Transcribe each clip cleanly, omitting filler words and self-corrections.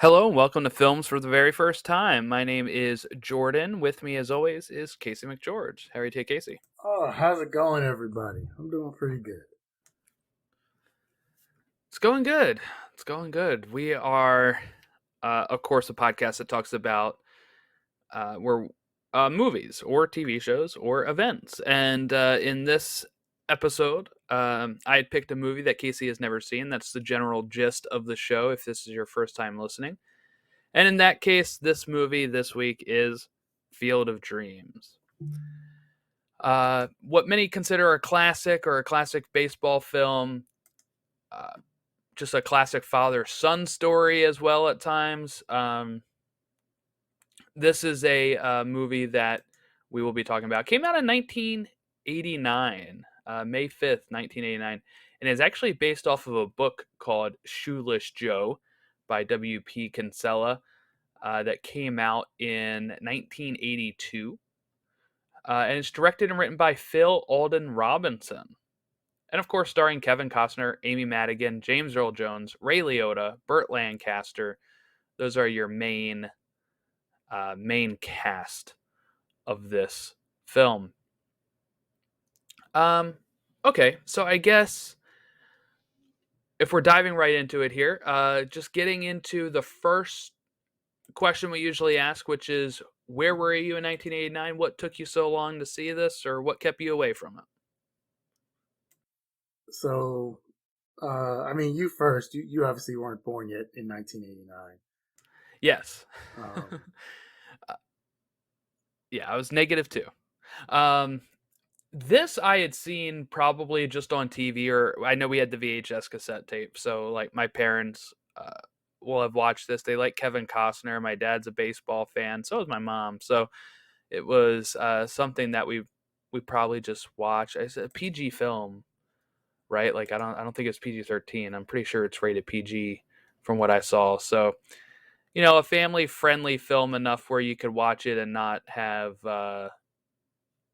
Hello and welcome to Films for the Very First Time. My name is Jordan. With me, as always, is Casey McGeorge. How are you today, Casey? Oh, how's it going, everybody? I'm doing pretty good. It's going good. It's going good. We are, of course, a podcast that talks about we're movies or TV shows or events. And in this episode, I had picked a movie that Casey has never seen. That's the general gist of the show. If this is your first time listening, and in that case, this movie this week is Field of Dreams. What many consider a classic or a classic baseball film, uh, just a classic father son story as well at times. This is a movie that we will be talking about. Came out in 1989, May 5th, 1989, and is actually based off of a book called Shoeless Joe by W.P. Kinsella that came out in 1982. And it's directed and written by Phil Alden Robinson. And of course, starring Kevin Costner, Amy Madigan, James Earl Jones, Ray Liotta, Burt Lancaster. Those are your main cast of this film. Okay, so I guess if we're diving right into it here, just getting into the first question we usually ask, which is, where were you in 1989? What took you so long to see this, or what kept you away from it? So, you first. You obviously weren't born yet in 1989. Yes. Um, Yeah, I was negative too. Um, this I had seen probably just on TV, or I know we had the VHS cassette tape. So like my parents will have watched this. They like Kevin Costner. My dad's a baseball fan. So is my mom. So it was something that we probably just watched. It's a PG film, right? Like I don't think it's PG-13. I'm pretty sure it's rated PG from what I saw. So a family friendly film enough where you could watch it and not have a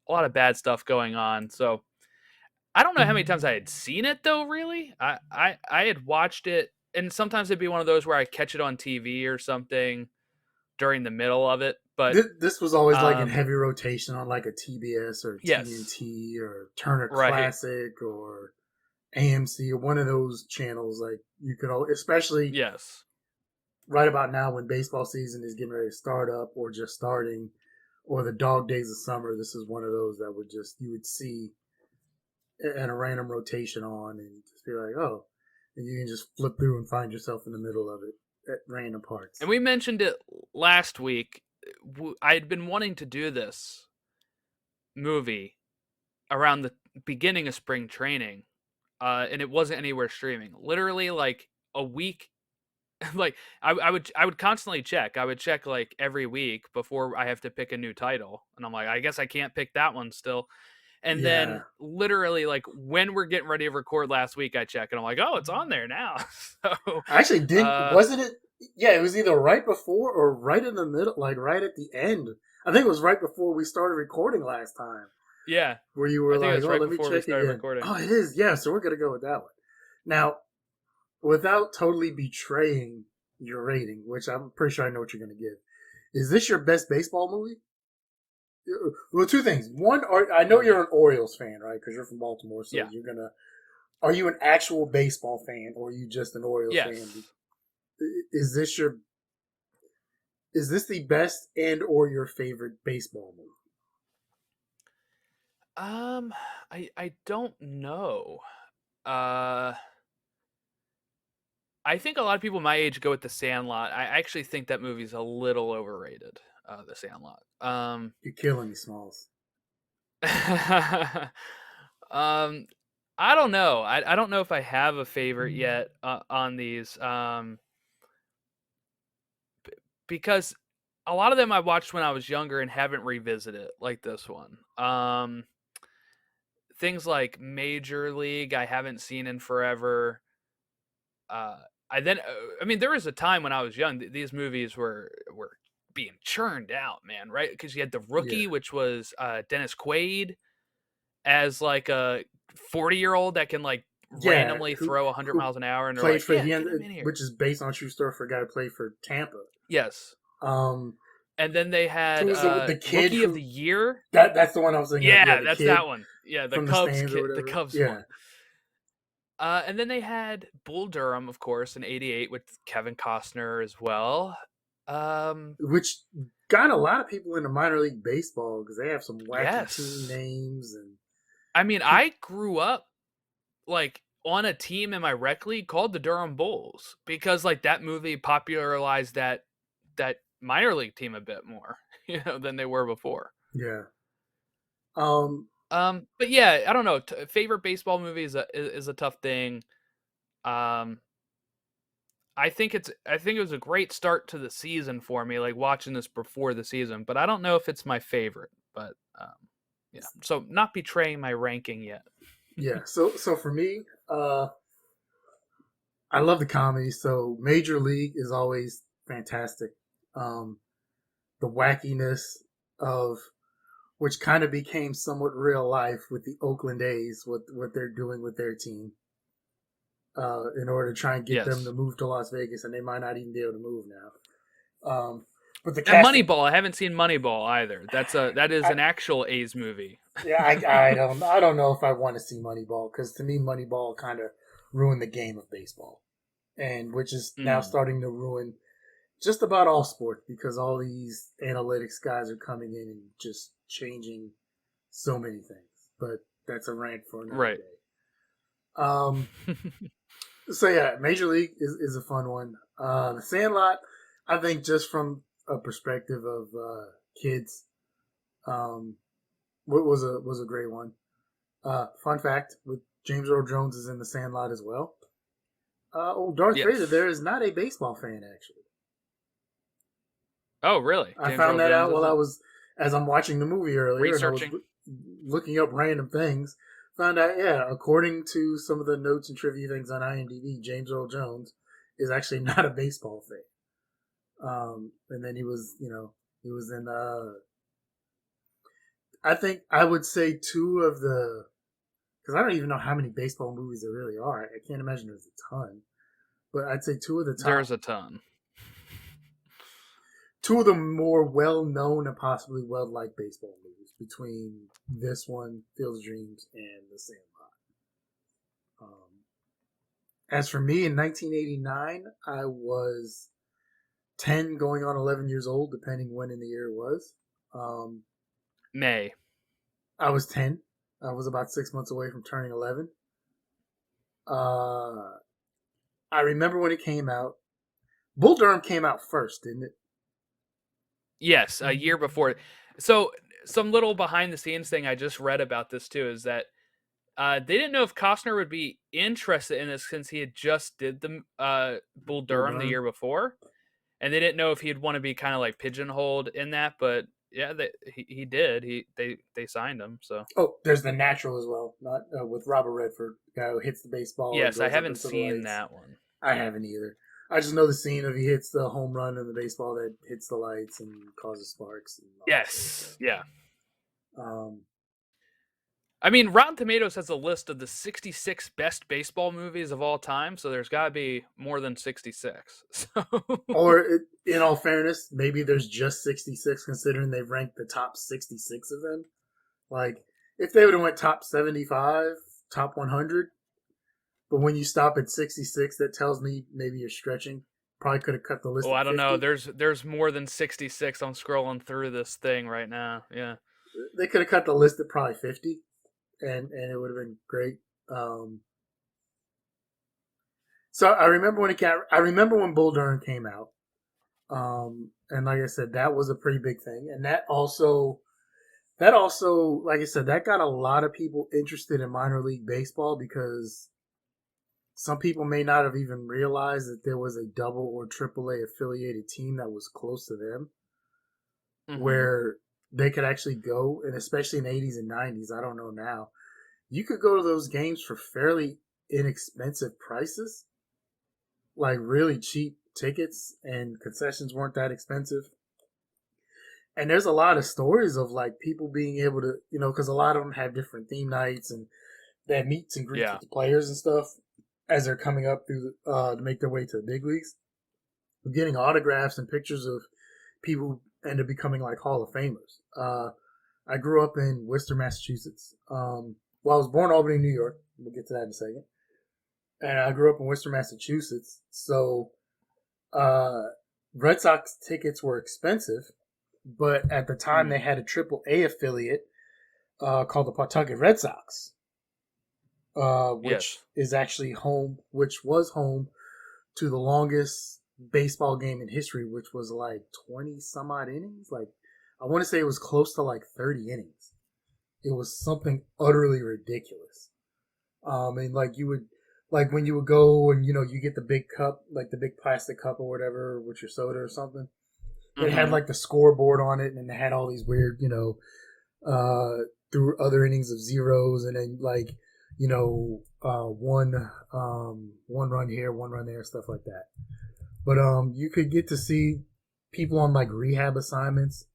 lot of bad stuff going on. So I don't know how many times I had seen it though. Really, I had watched it, and sometimes it'd be one of those where I catch it on TV or something during the middle of it. But this was always like in um, heavy rotation on like a TBS or yes, TNT or Turner right, Classic or AMC or one of those channels. Like you could, especially yes, right about now when baseball season is getting ready to start up or just starting, or the dog days of summer. This is one of those that you would see and a random rotation on and just be like, oh, and you can just flip through and find yourself in the middle of it at random parts. and we mentioned it last week. I had been wanting to do this movie around the beginning of spring training, and it wasn't anywhere streaming. Literally, like a week like I would constantly check. I would check like every week before I have to pick a new title. And I'm like, I guess I can't pick that one still. And then Yeah. literally like when we're getting ready to record last week, I check and I'm like, oh, it's on there now. So I actually didn't, uh wasn't it? Yeah, it was either right before or right in the middle, like right at the end. I think it was right before we started recording last time yeah. where you I were think it like, was oh, right let me before we check started again. recording. Oh, it is. Yeah, so we're going to go with that one. Now, without totally betraying your rating, which I'm pretty sure I know what you're going to give, is this your best baseball movie? Well, two things. One, I know Mhm. you're an Orioles fan, right? Because you're from Baltimore, so Yeah. you're gonna. Are you an actual baseball fan, or are you just an Orioles fan? Yes. Is this your? Is this the best and or your favorite baseball movie? Um I don't know. Uh I think a lot of people my age go with The Sandlot. I actually think that movie's a little overrated, The Sandlot. You're killing me, Smalls. um, I don't know. I don't know if I have a favorite yet on these, because a lot of them I watched when I was younger and haven't revisited, like this one. Things like Major League, I haven't seen in forever. Uh, I mean, there was a time when I was young, these movies were being churned out, man, right? Because you had The Yeah, Rookie, which was Dennis Quaid as like a 40-year-old that can like Yeah, randomly who throw 100 who miles an hour, and they're played like, for "Yeah, the get end, him in here." which is based on a true story for a guy who played for Tampa. Yes. Um, And then they who had was the kid Rookie of who the Year. that's the one I was thinking of. Yeah, Yeah, the that's kid that one. Yeah, from the stands or The whatever. Cubs Yeah, one. And then they had Bull Durham, of course, in '88 with Kevin Costner as well. Um, which got a lot of people into minor league baseball because they have some wacky team yes. names and I mean, pe- I grew up like on a team in my rec league called the Durham Bulls because like that movie popularized that minor league team a bit more, than they were before. yeah. Um, But yeah, I don't know. Favorite baseball movie is a tough thing. Um, I think it was a great start to the season for me, like watching this before the season. But I don't know if it's my favorite. But yeah, so not betraying my ranking yet. yeah. So for me, I love the comedy. So Major League is always fantastic. Um, the wackiness of which kind of became somewhat real life with the Oakland A's, what they're doing with their team, in order to try and get them to Yes. move to Las Vegas, and they might not even be able to move now. But the And casting, Moneyball, I haven't seen Moneyball either. That is I, an actual A's movie. yeah, I don't know if I want to see Moneyball because to me Moneyball kind of ruined the game of baseball, and which is now Mm, starting to ruin just about all sports because all these analytics guys are coming in and just changing so many things. But that's a rant for another right. day. Um, so yeah, Major League is a fun one. The Sandlot, I think, just from a perspective of kids, um, was a great one. Fun fact: with James Earl Jones is in the Sandlot as well. Darth Vader Yes. there is not a baseball fan actually. Oh, really? I James found Earl that Jones out while I isn't was as I'm watching the movie earlier, and I was researching. looking up random things. Found out, yeah, according to some of the notes and trivia things on IMDb, James Earl Jones is actually not a baseball fan. And then he was, he was in. I think I would say two of the because I don't even know how many baseball movies there really are. I can't imagine there's a ton, but I'd say There's a ton. two of the more well known and possibly well liked baseball movies between this one, Field of Dreams, and The Sandlot. As for me, in 1989, I was 10 going on 11 years old, depending when in the year it was. Um, May. I was 10. I was about 6 months away from turning 11. Uh, I remember when it came out. Bull Durham came out first, didn't it? Yes, a year before. So some little behind the scenes thing I just read about this too is that they didn't know if Costner would be interested in this since he had just did the Bull Bull Durham the Durham. year before, and they didn't know if he'd want to be kind of like pigeonholed in that. But yeah, he did. They signed him. So Oh, there's the natural as well, not with Robert Redford, the guy who hits the baseball and yes, I goes up haven't into the seen lights. that one. I haven't either. I just know the scene of he hits the home run in the baseball that hits the lights and causes sparks and all that sort of Yes, stuff. yeah. Um, I mean, Rotten Tomatoes has a list of the 66 best baseball movies of all time, so there's got to be more than 66. So, in all fairness, maybe there's just 66 considering they've ranked the top 66 of them. Like, if they would have went top 75, top 100, but when you stop at 66, that tells me maybe you're stretching. Probably could have cut the list oh, at I don't know. 50. There's more than 66. I'm scrolling through this thing right now. Yeah. They could have cut the list at probably 50, and it would have been great. Um, so I remember when Bull Durham came out. And like I said, that was a pretty big thing. And that also, like I said, that got a lot of people interested in minor league baseball because some people may not have even realized that there was a double or triple A affiliated team that was close to them Hmm. where they could actually go, and especially in the 80s and 90s, I don't know now, you could go to those games for fairly inexpensive prices, like really cheap tickets, and concessions weren't that expensive. And there's a lot of stories of like people being able to, because a lot of them have different theme nights and They had meets and greets Yeah. with the players and stuff as they're coming up through to make their way to the big leagues. Getting autographs and pictures of people who end up becoming like Hall of Famers. I grew up in Worcester, Massachusetts. Well, I was born in Albany, New York. We'll get to that in a second. And I grew up in Worcester, Massachusetts. So uh, Red Sox tickets were expensive, but at the time Mm. they had a Triple A affiliate called the Pawtucket Red Sox, which Yes. is actually home, which was home to the longest baseball game in history, which was like 20 some odd innings. Like, I want to say it was close to like 30 innings. It was something utterly ridiculous. And like you would, like when you would go and you get the big cup, like the big plastic cup or whatever with your soda or something. It had Mm-hmm. like the scoreboard on it, and it had all these weird, through other innings of zeros, and then like, one run here, one run there, stuff like that. But you could get to see people on like rehab assignments,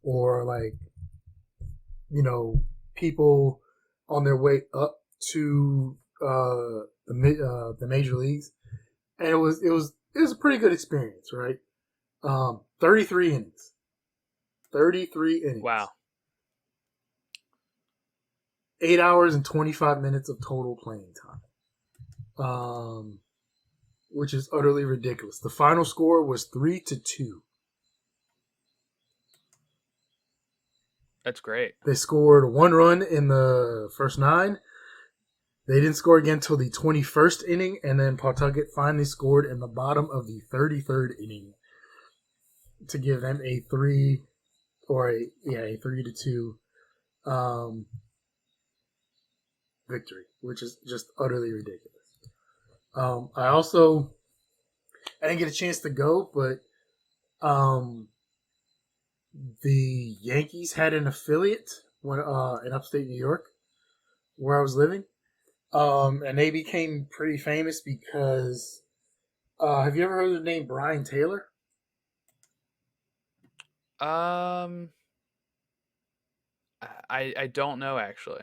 or like people on their way up to the major leagues, and it was a pretty good experience, right? 33 innings, 33 innings, Wow. 8 hours and 25 minutes of total playing time, which is utterly ridiculous. The final score was 3-2. That's great. They scored one run in the first nine. They didn't score again until the 21st inning, and then Pawtucket finally scored in the bottom of the 33rd inning to give them a 3-2 um, victory, which is just utterly ridiculous. I didn't get a chance to go, but um, the Yankees had an affiliate in upstate New York where I was living, and they became pretty famous because have you ever heard of the name Brian Taylor? Um, I don't know actually.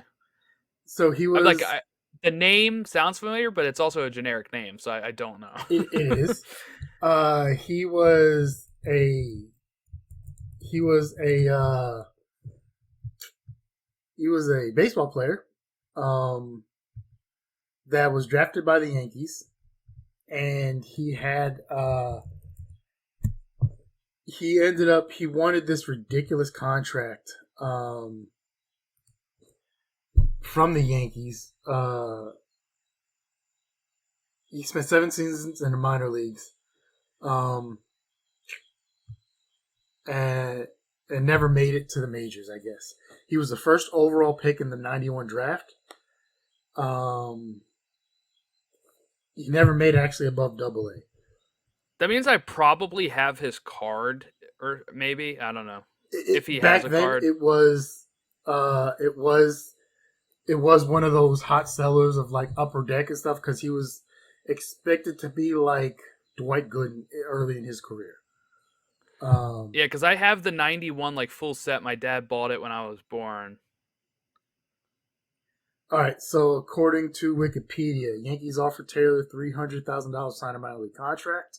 So he I'm like was. the name sounds familiar, but it's also a generic name, so I don't know. It is. Uh, he was a he was a he was a baseball player um, that was drafted by the Yankees, and he wanted this ridiculous contract from the Yankees. He spent 7 seasons in the minor leagues, um, and never made it to the majors. I guess he was the first overall pick in the '91 draft. Um, he never made actually above Double A. That means I probably have his card, or maybe I don't know if he has Back a then, card. uh, it was it was one of those hot sellers of like Upper Deck and stuff because he was expected to be like Dwight Gooden early in his career. Um, Yeah, because I have the '91 like full set. My dad bought it when I was born. all right, so according to Wikipedia, Yankees offered Taylor $300,000 to sign a minor league contract,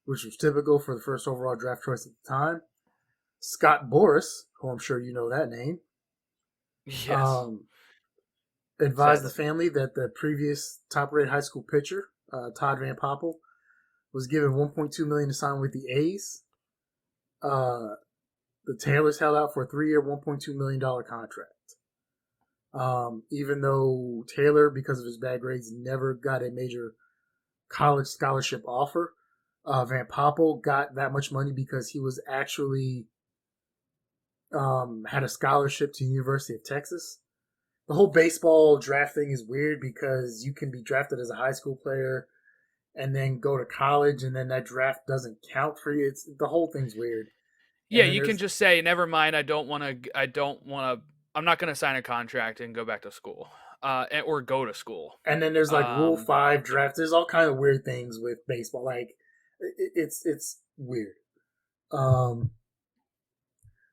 which was typical for the first overall draft choice at the time. Scott Boras, who I'm sure you know that name, Yes, um, advised the sadly. family that the previous top-rated high school pitcher, Todd Van Poppel, was given $1.2 million to sign with the A's. Uh, the Taylors held out for a 3-year, $1.2 million contract. Even though Taylor, because of his bad grades, never got a major college scholarship offer, Van Poppel got that much money because he was actually had a scholarship to the University of Texas. The whole baseball draft thing is weird because you can be drafted as a high school player and then go to college, and then that draft doesn't count for you. It's the whole thing's weird. Yeah, And then you can there's just say, "Never mind. I don't want to. I don't want to. I'm not going to sign a contract and go back to school, or go to school." like Rule Um, 5 drafts. There's all kind of weird things with baseball. Like it's weird. Um,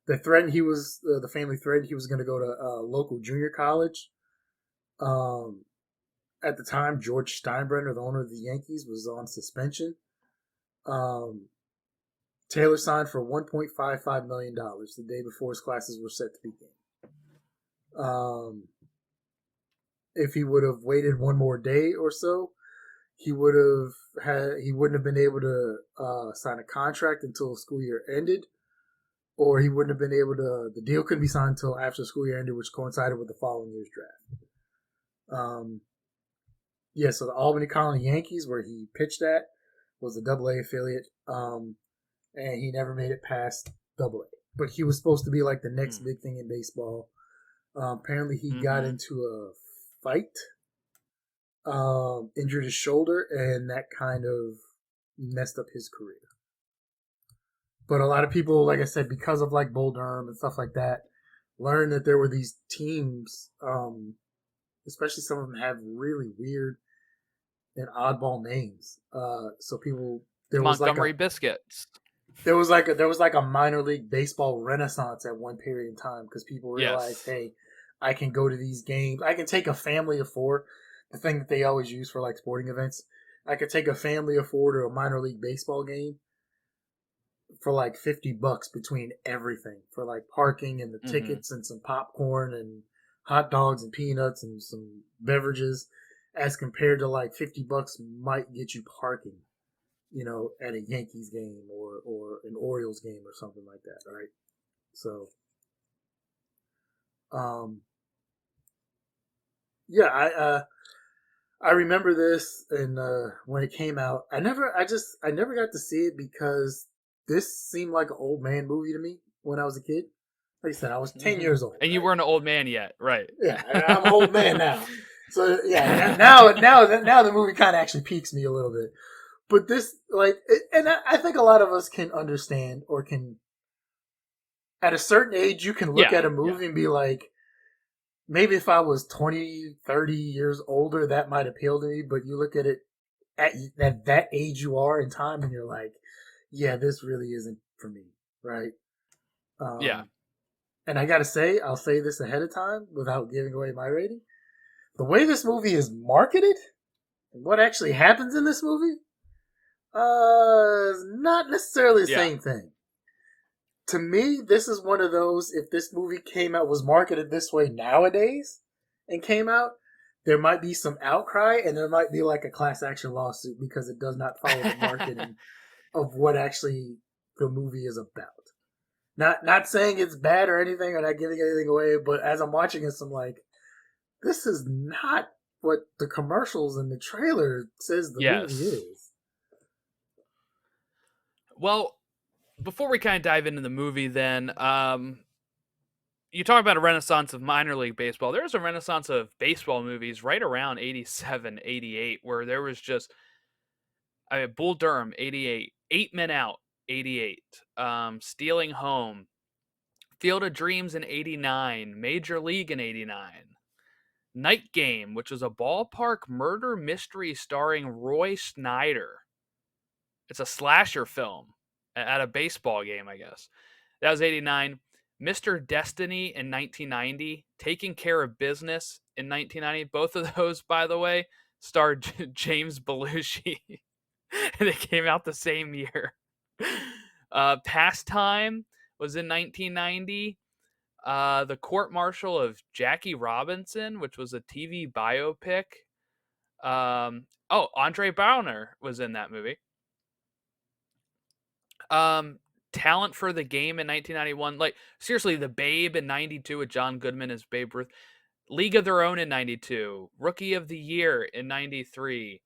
the family threatened he was going to go to local junior college Um, at the time, George Steinbrenner, the owner of the Yankees, was on suspension. Um, Taylor signed for $1.55 million the day before his classes were set to begin. Um, if he would have waited one more day or so, he wouldn't have been able to sign a contract until the school year ended, or he wouldn't have been able to. The deal couldn't be signed until after the school year ended, which coincided with the following year's draft. Um, yeah, so the Albany Colony Yankees, where he pitched at, was a Double A affiliate, and he never made it past Double A. But he was supposed to be like the next Mm. big thing in baseball. Apparently, he got Mm-hmm. into a fight, injured his shoulder, and that kind of messed up his career. But a lot of people, like I said, because of like Bull Durham and stuff like that, learned that there were these teams, especially some of them have really weird and oddball names. So people, The there was like a Montgomery Biscuits. there was like a minor league baseball renaissance at one period in time because people realized, Yes. hey, I can go to these games. I can take a family of four. The thing that they always use for like sporting events. I could take a family of four to a minor league baseball game for like $50 between everything for like parking and the Mm-hmm. tickets and some popcorn and hot dogs and peanuts and some beverages, as compared to like $50 might get you parking, at a Yankees game or an Orioles game or something like that, right? So, um, yeah, I remember this, and when it came out, I never got to see it because this seemed like an old man movie to me when I was a kid. Like I said, I was 10 years old, And you right? weren't an old man yet, right? Yeah, I'm an old man now. So yeah, now the movie kind of actually piques me a little bit. But this, like, and I think a lot of us can understand, or can, at a certain age, you can look Yeah, at a yeah, movie and be like, maybe if I was 20, 30 years older, that might appeal to me. But you look at it at that age you are in time, and you're like, yeah, this really isn't for me, right? yeah. Um, and I gotta say, I'll say this ahead of time without giving away my rating. The way this movie is marketed and what actually happens in this movie, is not necessarily the Yeah. same thing. To me, this is one of those. If this movie came out, was marketed this way nowadays, and came out, there might be some outcry, and there might be like a class action lawsuit because it does not follow the marketing of what actually the movie is about. Not saying it's bad or anything, or not giving anything away, but as I'm watching this, I'm like, this is not what the commercials and the trailer says the movie Yes. is. Well, before we kind of dive into the movie, then, you talk about a renaissance of minor league baseball. There was a renaissance of baseball movies right around 87, 88, where there was just, I mean, Bull Durham, 88, Eight Men Out, 88, Stealing Home, Field of Dreams in 89, Major League in 89, Night Game, which was a ballpark murder mystery starring Roy Snyder. It's a slasher film at a baseball game, I guess. That was 89. Mr. Destiny in 1990. Taking Care of Business in 1990. Both of those, by the way, starred James Belushi. They came out the same year. Pastime was in 1990. The Court Martial of Jackie Robinson, which was a TV biopic. Andre Bauner was in that movie. Um, Talent for the Game in 1991. Like, seriously, The Babe in 92 with John Goodman as Babe Ruth. League of Their Own in 92. Rookie of the Year in 93.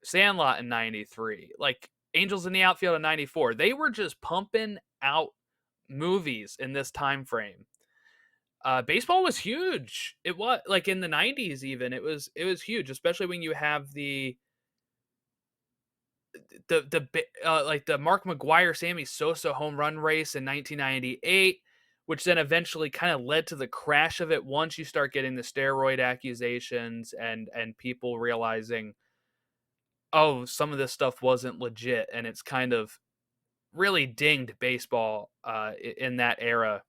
Sandlot in 93. Like, Angels in the Outfield in 94. They were just pumping out movies in this time frame. Baseball was huge. It was like in the 90s even. It was huge, especially when you have like the Mark McGwire Sammy Sosa home run race in 1998, which then eventually kind of led to the crash of it once you start getting the steroid accusations and people realizing, oh, some of this stuff wasn't legit, and it's kind of really dinged baseball in that era.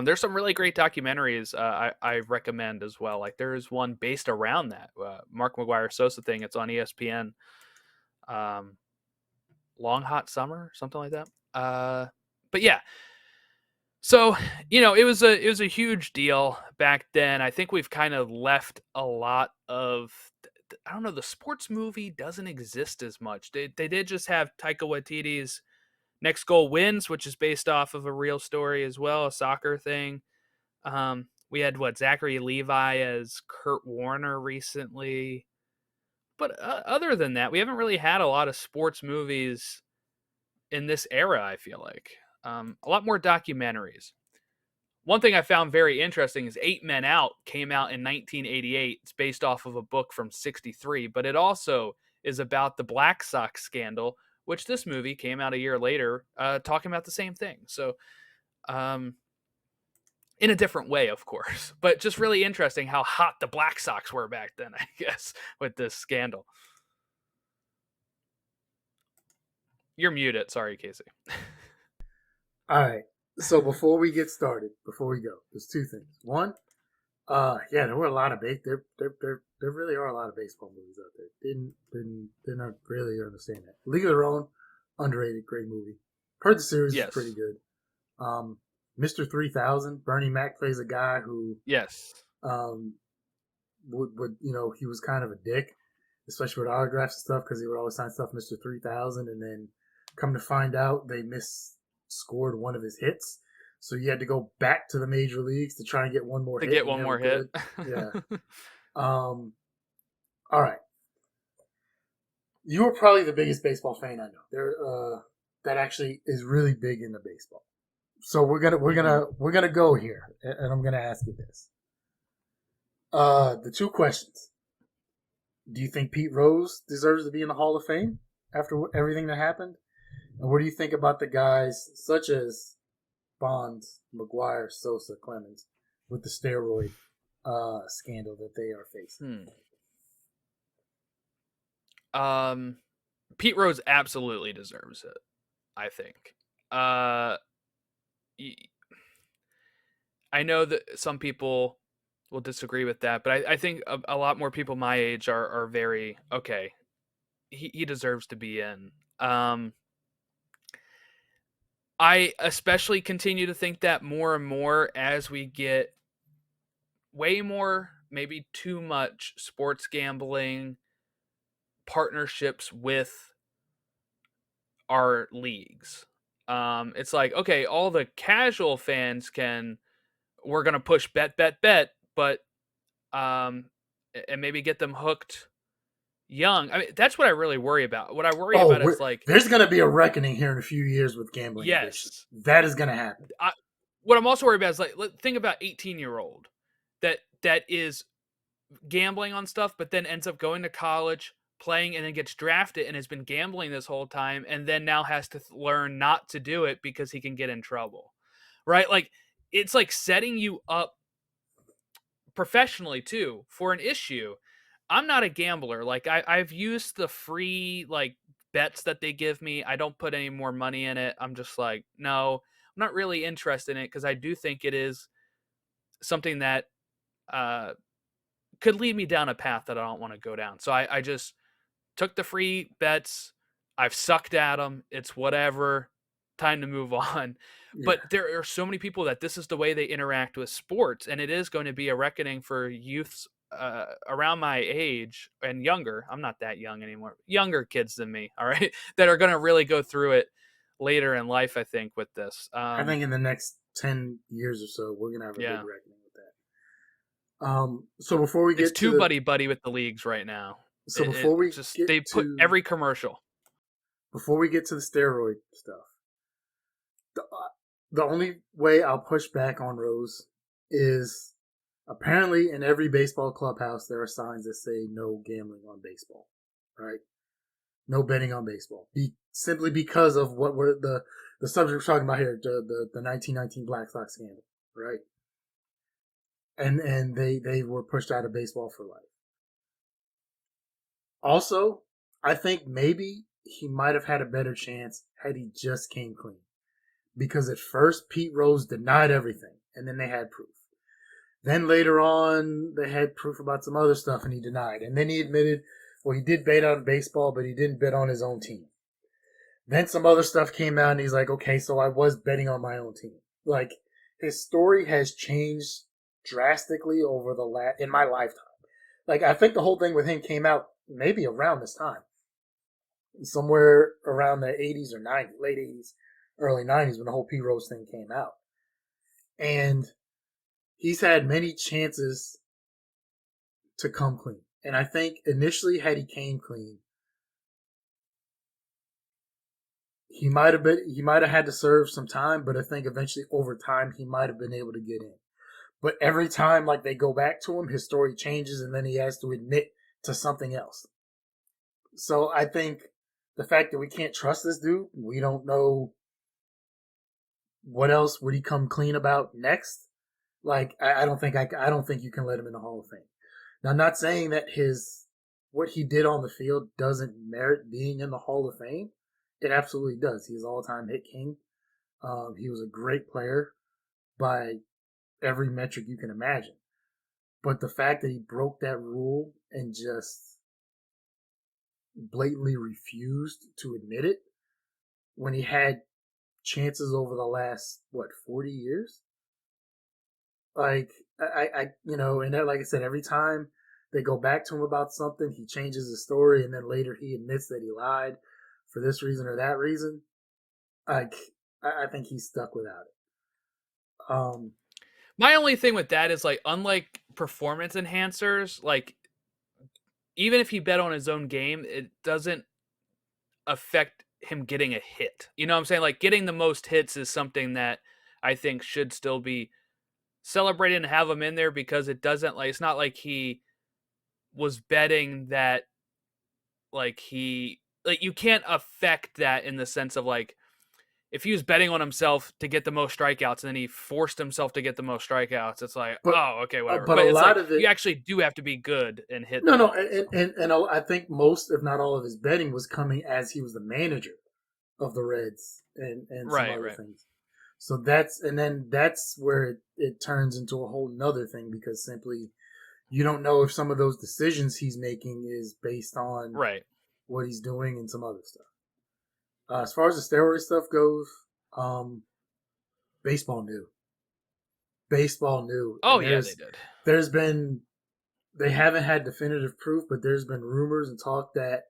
There's some really great documentaries I recommend as well. Like there is one based around that Mark McGuire Sosa thing. It's on ESPN. Um, Long Hot Summer, something like that. But yeah, so it was a huge deal back then. I think we've kind of left a lot of I don't know. The sports movie doesn't exist as much. They did just have Taika Waititi's Next Goal Wins, which is based off of a real story as well, a soccer thing. We had Zachary Levi as Kurt Warner recently, but other than that, we haven't really had a lot of sports movies in this era. I feel like a lot more documentaries. One thing I found very interesting is Eight Men Out came out in 1988. It's based off of a book from '63, but it also is about the Black Sox scandal, which this movie came out a year later, talking about the same thing. So, um, in a different way, of course, but just really interesting how hot the Black Sox were back then, I guess, with this scandal. You're muted. Sorry, Casey. All right. So before we get started, before we go, there's two things. One, yeah, there were a lot of there really are a lot of baseball movies out there. Did not really understand that. League of Their Own, underrated, great movie. Heard the series is pretty Yes. good. Um, Mr. 3000, Bernie Mac plays a guy who Yes. um would he was kind of a dick, especially with autographs and stuff because he would always sign stuff Mr. 3000, and then come to find out they scored one of his hits. So you had to go back to the major leagues to try and get one more To hit. get And one never more hit. could. Yeah. All right. You are probably the biggest baseball fan I know. That actually is really big into baseball. So we're gonna go here, and I'm gonna ask you this. The two questions. Do you think Pete Rose deserves to be in the Hall of Fame after everything that happened? And what do you think about the guys such as Bonds, McGuire, Sosa, Clemens with the steroid scandal that they are facing? Hmm. Pete Rose absolutely deserves it, I think. Uh, I know that some people will disagree with that, but I think a lot more people my age are very okay. He deserves to be in. I especially continue to think that more and more as we get way more, maybe too much sports gambling partnerships with our leagues. It's like, okay, all the casual fans we're gonna push bet, but um, and maybe get them hooked young. I mean, that's what I really worry about. What I worry Oh, about is like, there's going to be a reckoning here in a few years with gambling addiction. yes, That is going to happen. what I'm also worried about is like, think about 18-year-old that is gambling on stuff, but then ends up going to college, playing, and then gets drafted and has been gambling this whole time, and then now has to learn not to do it because he can get in trouble, right? Like it's like setting you up professionally too for an issue. I'm not a gambler. Like I've used the free like bets that they give me. I don't put any more money in it. I'm just like, no, I'm not really interested in it because I do think it is something that uh, could lead me down a path that I don't want to go down. So I just took the free bets. I've sucked at them. It's whatever. Time to move on. Yeah. But there are so many people that this is the way they interact with sports, and it is going to be a reckoning for youths around my age and younger. I'm not that young anymore. Younger kids than me, all right, that are going to really go through it later in life. I think with this. I think in the next 10 years or so, we're going to have a big Yeah, reckoning with that. So before we it's get to too the buddy with the leagues right now. so It before we just get they put to every commercial. before we get to the steroid stuff, the, the only way I'll push back on Rose is apparently in every baseball clubhouse there are signs that say no gambling on baseball, right? No betting on baseball. Simply because of what we're the subject we're talking about here, the 1919 Black Sox scandal, right? And they were pushed out of baseball for life. Also, I think maybe he might have had a better chance had he just came clean. Because at first Pete Rose denied everything. and then they had proof. Then later on, they had proof about some other stuff, and he denied. And then he admitted, well, he did bet on baseball, but he didn't bet on his own team. Then some other stuff came out, and he's like, okay, so I was betting on my own team. Like, his story has changed drastically over in my lifetime. Like, I think the whole thing with him came out maybe around this time, somewhere around the 80s or 90s, late 80s, early 90s, when the whole P Rose thing came out. And he's had many chances to come clean. And I think initially, had he came clean, he might have had to serve some time, but I think eventually over time he might have been able to get in. But every time like they go back to him, his story changes and then he has to admit to something else. So I think the fact that we can't trust this dude, we don't know what else would he come clean about next. Like I don't think I don't think you can let him in the Hall of Fame. Now, I'm not saying that his what he did on the field doesn't merit being in the Hall of Fame. It absolutely does. He's all-time hit king. He was a great player by every metric you can imagine. But the fact that he broke that rule and just blatantly refused to admit it when he had chances over the last 40 years, like and like I said, every time they go back to him about something, he changes his story, and then later he admits that he lied for this reason or that reason. Like I think he's stuck without it. My only thing with that is, like, unlike performance enhancers, like, even if he bet on his own game, it doesn't affect him getting a hit. You know what I'm saying? Like, getting the most hits is something that I think should still be celebrated and have him in there, because it doesn't, like, it's not like he was betting that, like, you can't affect that in the sense of, like, if he was betting on himself to get the most strikeouts and then he forced himself to get the most strikeouts, it's like, but oh, okay, whatever. but a But it's lot like, of it, you actually do have to be good and hit the no, no, ball. So. and I think most, if not all, of his betting was coming as he was the manager of the Reds and some Right, other right. things. So that's where it turns into a whole nother thing, because simply you don't know if some of those decisions he's making is based on Right. what he's doing and some other stuff. As far as the steroid stuff goes, um, baseball knew. Baseball knew, Oh, and yeah, they did. there's been they haven't had definitive proof, but there's been rumors and talk that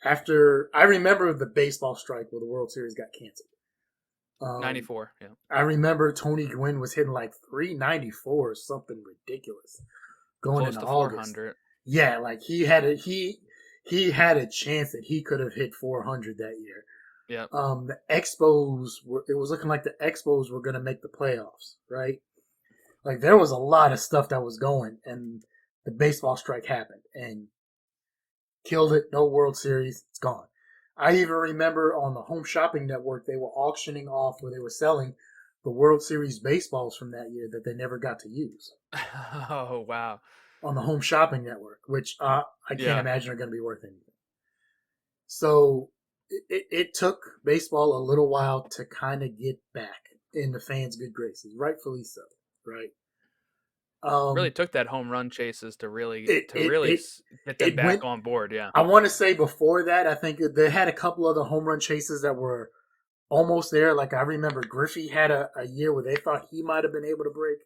after I remember the baseball strike where the World Series got canceled. Um, 94, yeah. I remember Tony Gwynn was hitting like 394 or something ridiculous going Close into to August. 400. Yeah, like he had a chance that he could have hit 400 that year. Yep. The Expos were it was looking like the Expos were going to make the playoffs, right? Like there was a lot of stuff that was going, and the baseball strike happened and killed it. No World Series, it's gone. I even remember on the Home Shopping Network they were auctioning off, where they were selling the World Series baseballs from that year that they never got to use Oh, wow. on the Home Shopping Network, which I can't Yeah. imagine are going to be worth anything. So it took baseball a little while to kind of get back in the fans' good graces, rightfully so, right? Really Um, took that home run chases to really it it it get them it back went. on board, yeah. I want to say before that, I think they had a couple other home run chases that were almost there. Like I remember Griffey had a year where they thought he might have been able to break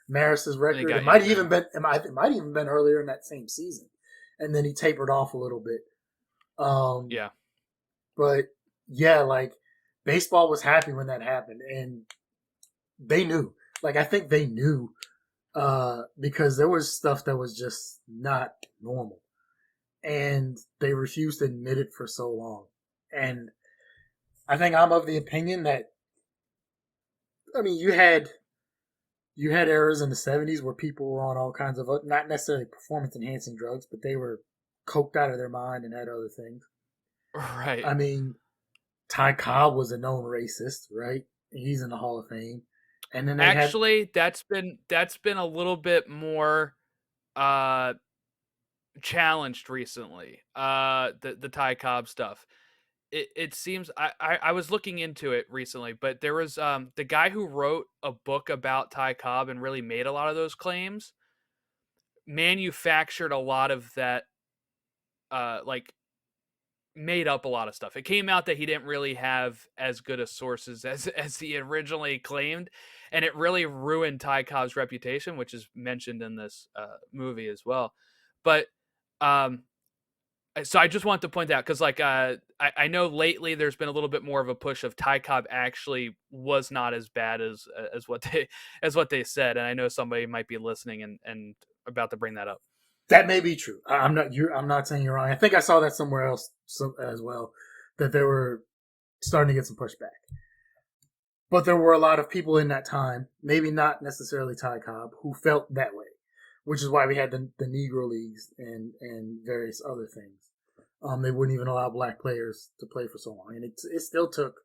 Maris's And he record. got injured. It might even been earlier in that same season, and then he tapered off a little bit. Um, Yeah. but yeah, like baseball was happy when that happened, and they knew. Like I think they knew because there was stuff that was just not normal, and they refused to admit it for so long. And I think I'm of the opinion that I mean you had eras in the 70s where people were on all kinds of not necessarily performance enhancing drugs, but they were coked out of their mind and had other things. Right. I mean, Ty Cobb was a known racist, right? He's in the Hall of Fame. And then they had Actually, that's been a little bit more challenged recently. The Ty Cobb stuff. it seems I was looking into it recently, but there was the guy who wrote a book about Ty Cobb and really made a lot of those claims manufactured a lot of that like made up a lot of stuff. It came out that he didn't really have as good of sources as he originally claimed, and it really ruined Ty Cobb's reputation, which is mentioned in this movie as well. But um, so I just want to point out because like I know lately there's been a little bit more of a push of Ty Cobb actually was not as bad as what they as what they said, and I know somebody might be listening and about to bring that up. That may be true. I'm not you. I'm not saying you're wrong. I think I saw that somewhere else as well, that they were starting to get some pushback. But there were a lot of people in that time, maybe not necessarily Ty Cobb, who felt that way, which is why we had the Negro Leagues and various other things. They wouldn't even allow black players to play for so long, and it still took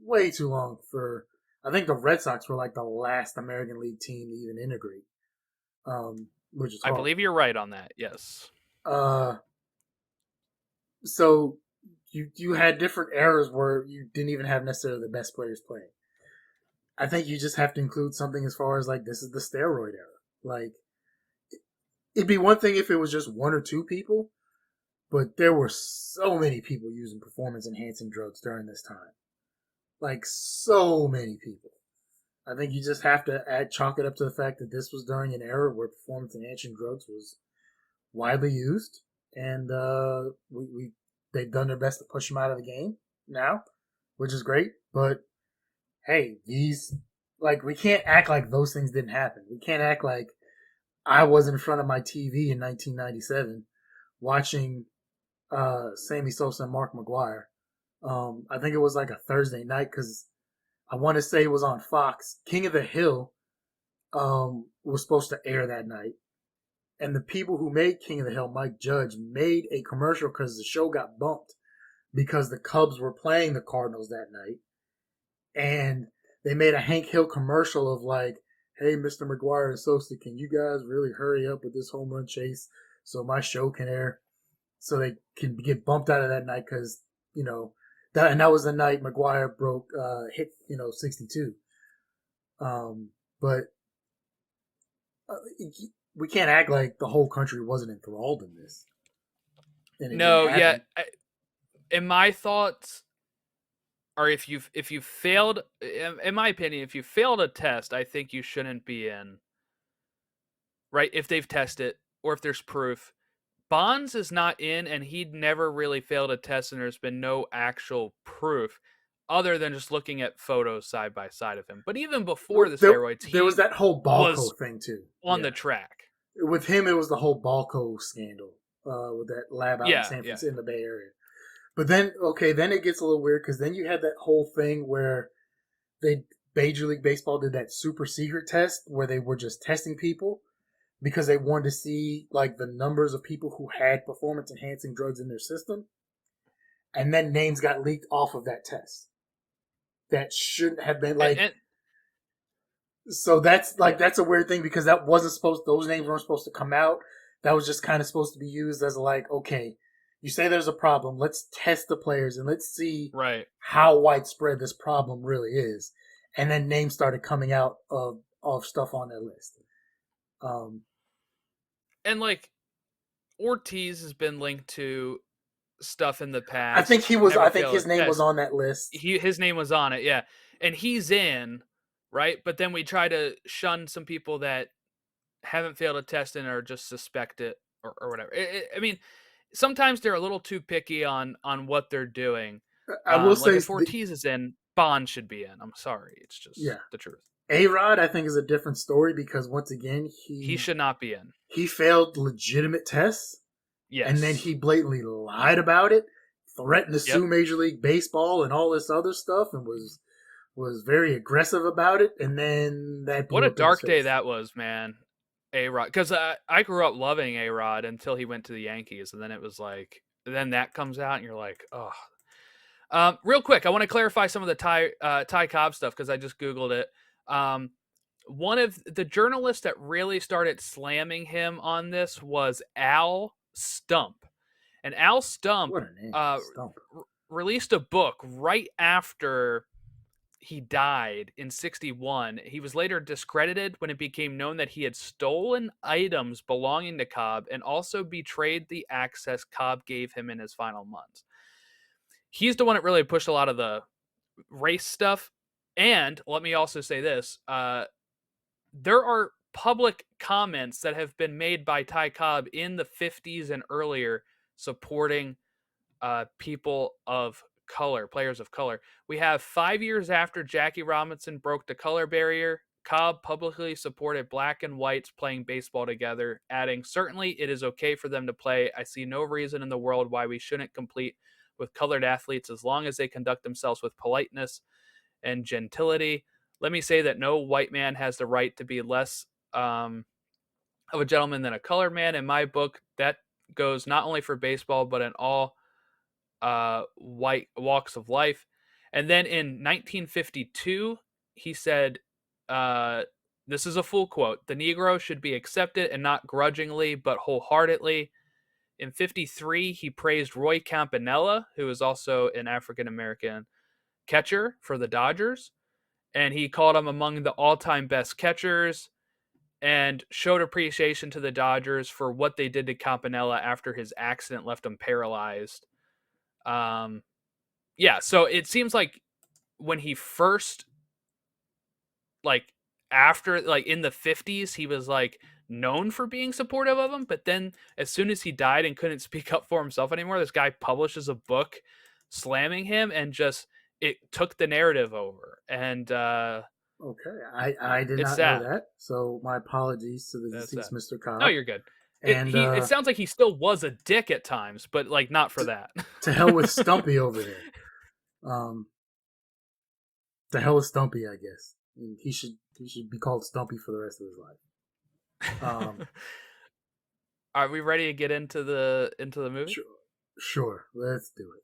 way too long for. I think the Red Sox were like the last American League team to even integrate, which is I horrible. believe you're right on that. Yes. Uh, so you had different eras where you didn't even have necessarily the best players playing. I think you just have to include something as far as like this is the steroid era. Like it'd be one thing if it was just one or two people, but there were so many people using performance enhancing drugs during this time. Like so many people. I think you just have to chalk it up to the fact that this was during an era where performance enhancing drugs was widely used, and we they've done their best to push him out of the game now, which is great. But hey, these like we can't act like those things didn't happen. We can't act like I was in front of my TV in 1997 watching Sammy Sosa and Mark McGuire. I think it was like a Thursday night because I want to say it was on Fox. King of the Hill was supposed to air that night, and the people who made King of the Hill, Mike Judge, made a commercial because the show got bumped because the Cubs were playing the Cardinals that night, and they made a Hank Hill commercial of like, "Hey, Mr. McGuire and Sosa, can you guys really hurry up with this home run chase so my show can air, so they can get bumped out of that night because you know that was the night McGuire broke hit 62. But uh, we can't act like the whole country wasn't enthralled in this and it didn't No, yeah. happen. In my thoughts, or if you failed, in my opinion, if you failed a test, I think you shouldn't be in. Right? If they've tested or if there's proof, Bonds is not in, and he'd never really failed a test, and there's been no actual proof other than just looking at photos side by side of him. But even before Well, the steroids, there was he that whole was Balco thing too. on Yeah, the track. with him it was the whole Balco scandal with that lab out in Yeah, San yeah, Francisco in the Bay Area. But then then it gets a little weird because then you had that whole thing where they Major League Baseball did that super secret test where they were just testing people because they wanted to see like the numbers of people who had performance enhancing drugs in their system, and then names got leaked off of that test that shouldn't have been and, like. and So that's a weird thing because that wasn't supposed. Those names weren't supposed to come out. That was just kind of supposed to be used as like, okay, you say there's a problem. Let's test the players and let's see right. how widespread this problem really is. And then names started coming out of stuff on their list. Um, And like Ortiz has been linked to stuff in the I think past, he was. never I think failed his a name was test. on that list. His name was on it, yeah. And he's in, right? But then we try to shun some people that haven't failed a test and are just suspect it or whatever. I mean, sometimes they're a little too picky on what they're doing. I will Like say, if Ortiz is in, Bond should be in. I'm sorry, it's just yeah, the truth. A Rod. I think is a different story because once again He should not be in. he failed legitimate tests and then he Yes. blatantly lied about it, threatened to Yep. sue Major League Baseball and all this other stuff, and was very aggressive about it, and then that What blew a up in his dark day face. that was, man. A Rod, because I grew up loving A Rod until he went to the Yankees, and then it was like, then that comes out, and you're like, oh. Real quick, I want to clarify some of the Ty Cobb stuff because I just googled it. Um, one of the journalists that really started slamming him on this was Al Stump, and Al Stump What a name, uh, Stump. released a book right after he died in 61. He was later discredited when it became known that he had stolen items belonging to Cobb and also betrayed the access Cobb gave him in his final months. He's the one that really pushed a lot of the race stuff. And let me also say this, there are public comments that have been made by Ty Cobb in the 50s and earlier supporting people of color, players of color. We have 5 years after Jackie Robinson broke the color barrier, Cobb publicly supported black and whites playing baseball together, adding, "Certainly it is okay for them to play. I see no reason in the world why we shouldn't compete with colored athletes as long as they conduct themselves with politeness and gentility. Let me say that no white man has the right to be less of a gentleman than a colored man. In my book, that goes not only for baseball, but in all white walks of life." And then in 1952, he said, uh, this is a full quote: "The Negro should be accepted and not grudgingly, but wholeheartedly." In 53, he praised Roy Campanella, who is also an African American catcher for the Dodgers, and he called him among the all-time best catchers and showed appreciation to the Dodgers for what they did to Campanella after his accident left him paralyzed. Um, yeah, so it seems like when he first, like, after, like, in the 50s, he was, like, known for being supportive of him, but then as soon as he died and couldn't speak up for himself anymore, this guy publishes a book slamming him, and just it took the narrative over, and Okay, I did it's not know sad. that. So my apologies to the That's deceased sad. Mr. No, Cobb. you're good. And It sounds like he still was a dick at times, but, like, not for that. to hell with Stumpy over there. Um, to hell with Stumpy, I guess. And he should be called Stumpy for the rest of his life. Um, Are we ready to get into the movie? sure, sure, let's do it.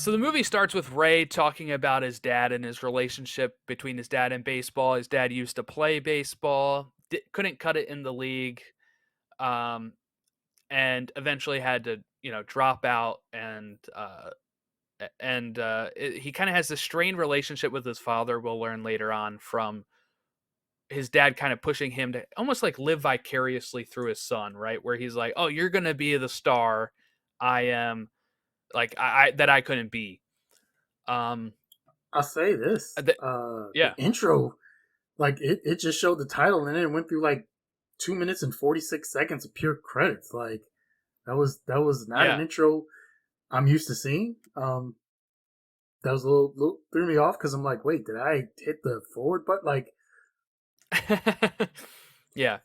So the movie starts with Ray talking about his dad and his relationship between his dad and baseball. His dad used to play baseball, couldn't cut it in the league, um, and eventually had to, drop out. He kind of has this strained relationship with his father. We'll learn later on from his dad kind of pushing him to almost like live vicariously through his son, right? Where he's like, "Oh, you're gonna be the star. I am like I that I couldn't be." Um, I'll say this: the, the yeah, intro, like it just showed the title, and then it went through like 2 minutes and 46 seconds of pure credits. Like that was not an yeah. intro I'm used to seeing. That was a little threw me off because I'm like, wait, did I hit the forward button? Like Yeah.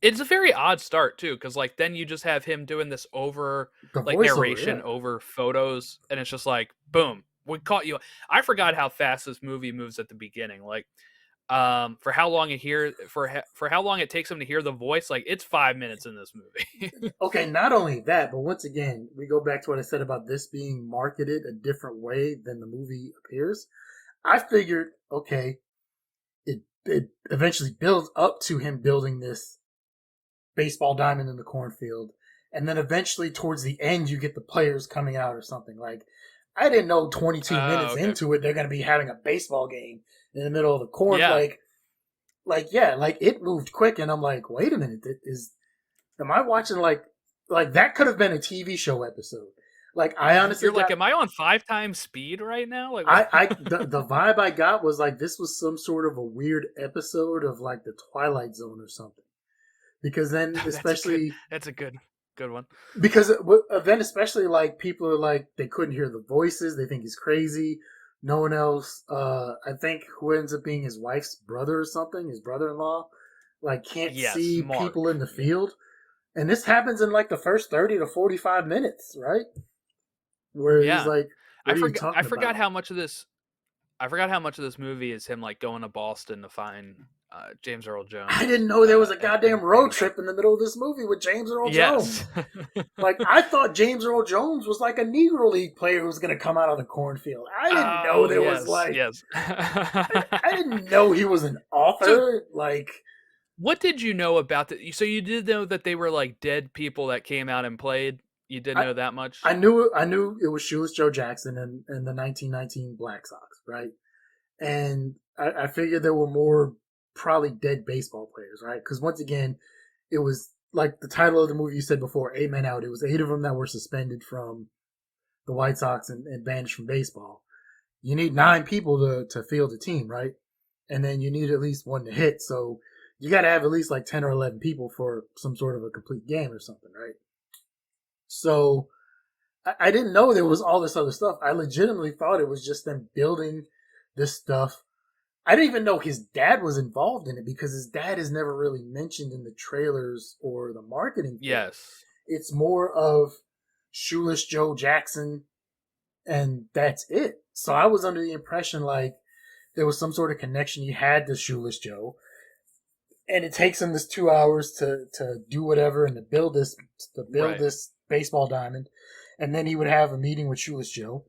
It's a very odd start too, because like then you just have him doing this over, the like, voiceover, narration yeah. over photos, and it's just like boom, we caught you. I forgot how fast this movie moves at the beginning. Like, for how long it hear for how long it takes him to hear the voice, like it's 5 minutes in this movie. Okay, not only that, but once again, we go back to what I said about this being marketed a different way than the movie appears. I figured, okay, it eventually builds up to him building this baseball diamond in the cornfield, and then eventually towards the end, you get the players coming out or something. Like, I didn't know 22 Oh, minutes okay. into it they're going to be having a baseball game in the middle of the corn. Yeah. Like yeah, like it moved quick, and I'm like, wait a minute, am I watching like that could have been a TV show episode. Like I honestly You're like, got am I on 5 times speed right now? Like, what? the vibe I got was like this was some sort of a weird episode of like the Twilight Zone or something. Because then That's a good. especially That's a good one. because then especially like people are like they couldn't hear the voices, they think he's crazy. No one else, I think who ends up being his wife's brother or something, his brother-in-law, like can't Yes, see Mark. people in the field. And this happens in like the first 30 to 45 minutes, right? Where he's Yeah. like, I "What are you forgot. I talking forgot about?" how much of this. I forgot how much of this movie is him like going to Boston to find James Earl I Jones. didn't know there was a And goddamn road trip in the middle of this movie with James Earl yes. Jones. Like I thought James Earl Jones was like a Negro League player who was going to come out of the cornfield. I didn't know Oh there was yes, like yes. I didn't know he was an So, author. Like what did you know about the? So you did know that they were like dead people that came out and played. You didn't I know that much? I knew it was Shoeless Joe Jackson and the 1919 Black Sox, right? And I figured there were more probably dead baseball players, right? Because once again, it was like the title of the movie you said before, 8 Men Out. It was eight of them that were suspended from the White Sox and banished from baseball. You need nine people to field a team, right? And then you need at least one to hit. So you got to have at least like 10 or 11 people for some sort of a complete game or something, right? So I didn't know there was all this other stuff. I legitimately thought it was just them building this stuff. I didn't even know his dad was involved in it because his dad is never really mentioned in the trailers or the marketing for it. Yes. It's more of Shoeless Joe Jackson, and that's it. So I was under the impression like there was some sort of connection he had to Shoeless Joe, and it takes him this 2 hours to do whatever and to build Right. this baseball diamond, and then he would have a meeting with Shoeless Joe,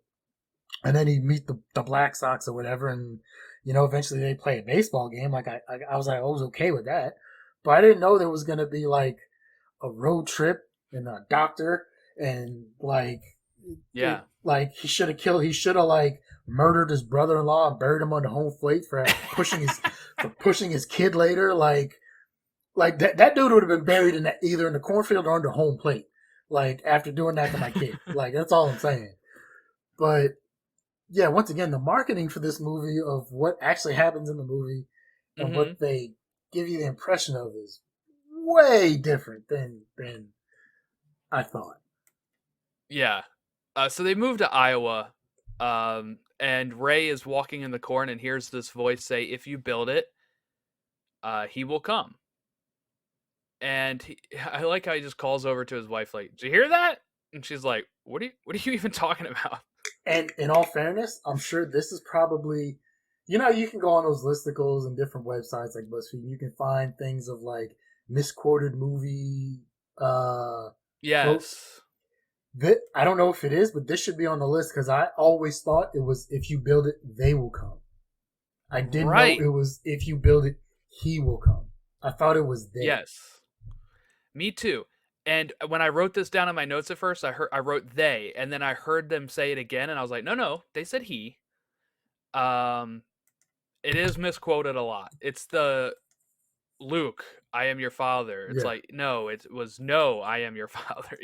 and then he'd meet the Black Sox or whatever, and eventually they play a baseball game. Like I was okay with that, but I didn't know there was gonna be like a road trip and a doctor and Yeah. like he should have like murdered his brother-in-law and buried him on the home plate for pushing his kid later. Like that dude would have been buried in either in the cornfield or under home plate. Like after doing that to my kid. Like that's all I'm saying. But yeah, once again, the marketing for this movie of what actually happens in the movie and Mhm. what they give you the impression of is way different than I thought. Yeah. So they moved to Iowa, and Ray is walking in the corn and hears this voice say, "If you build it, he will come." And I like how he just calls over to his wife, like, "Did you hear that?" And she's like, what are you even talking about?" And in all fairness, I'm sure this is probably, you can go on those listicles and different websites like BuzzFeed. And you can find things of like misquoted movie quotes. Yes. I don't know if it is, but this should be on the list because I always thought it was if you build it, they will come. I didn't know Right. it was if you build it, he will come. I thought it was they. Yes. Me too. And when I wrote this down in my notes at first, I wrote they, and then I heard them say it again, and I was like, no, no, they said he. Um, it is misquoted a lot. It's the Luke, I am your father. It's Yeah. like, no, it was no, I am your father.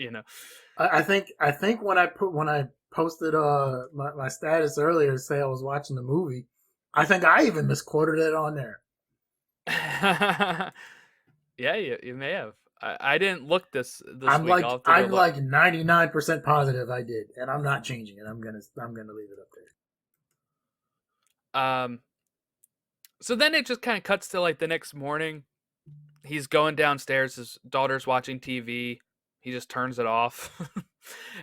I think when I posted my status earlier to say I was watching the movie, I think I even misquoted it on there. Yeah, you may have. I didn't look this I'm week. like I'll have to go I'm look. like 99% positive I did, and I'm not changing it. I'm gonna leave it up there. Um, so then it just kind of cuts to like the next morning. He's going downstairs. His daughter's watching TV. He just turns it off,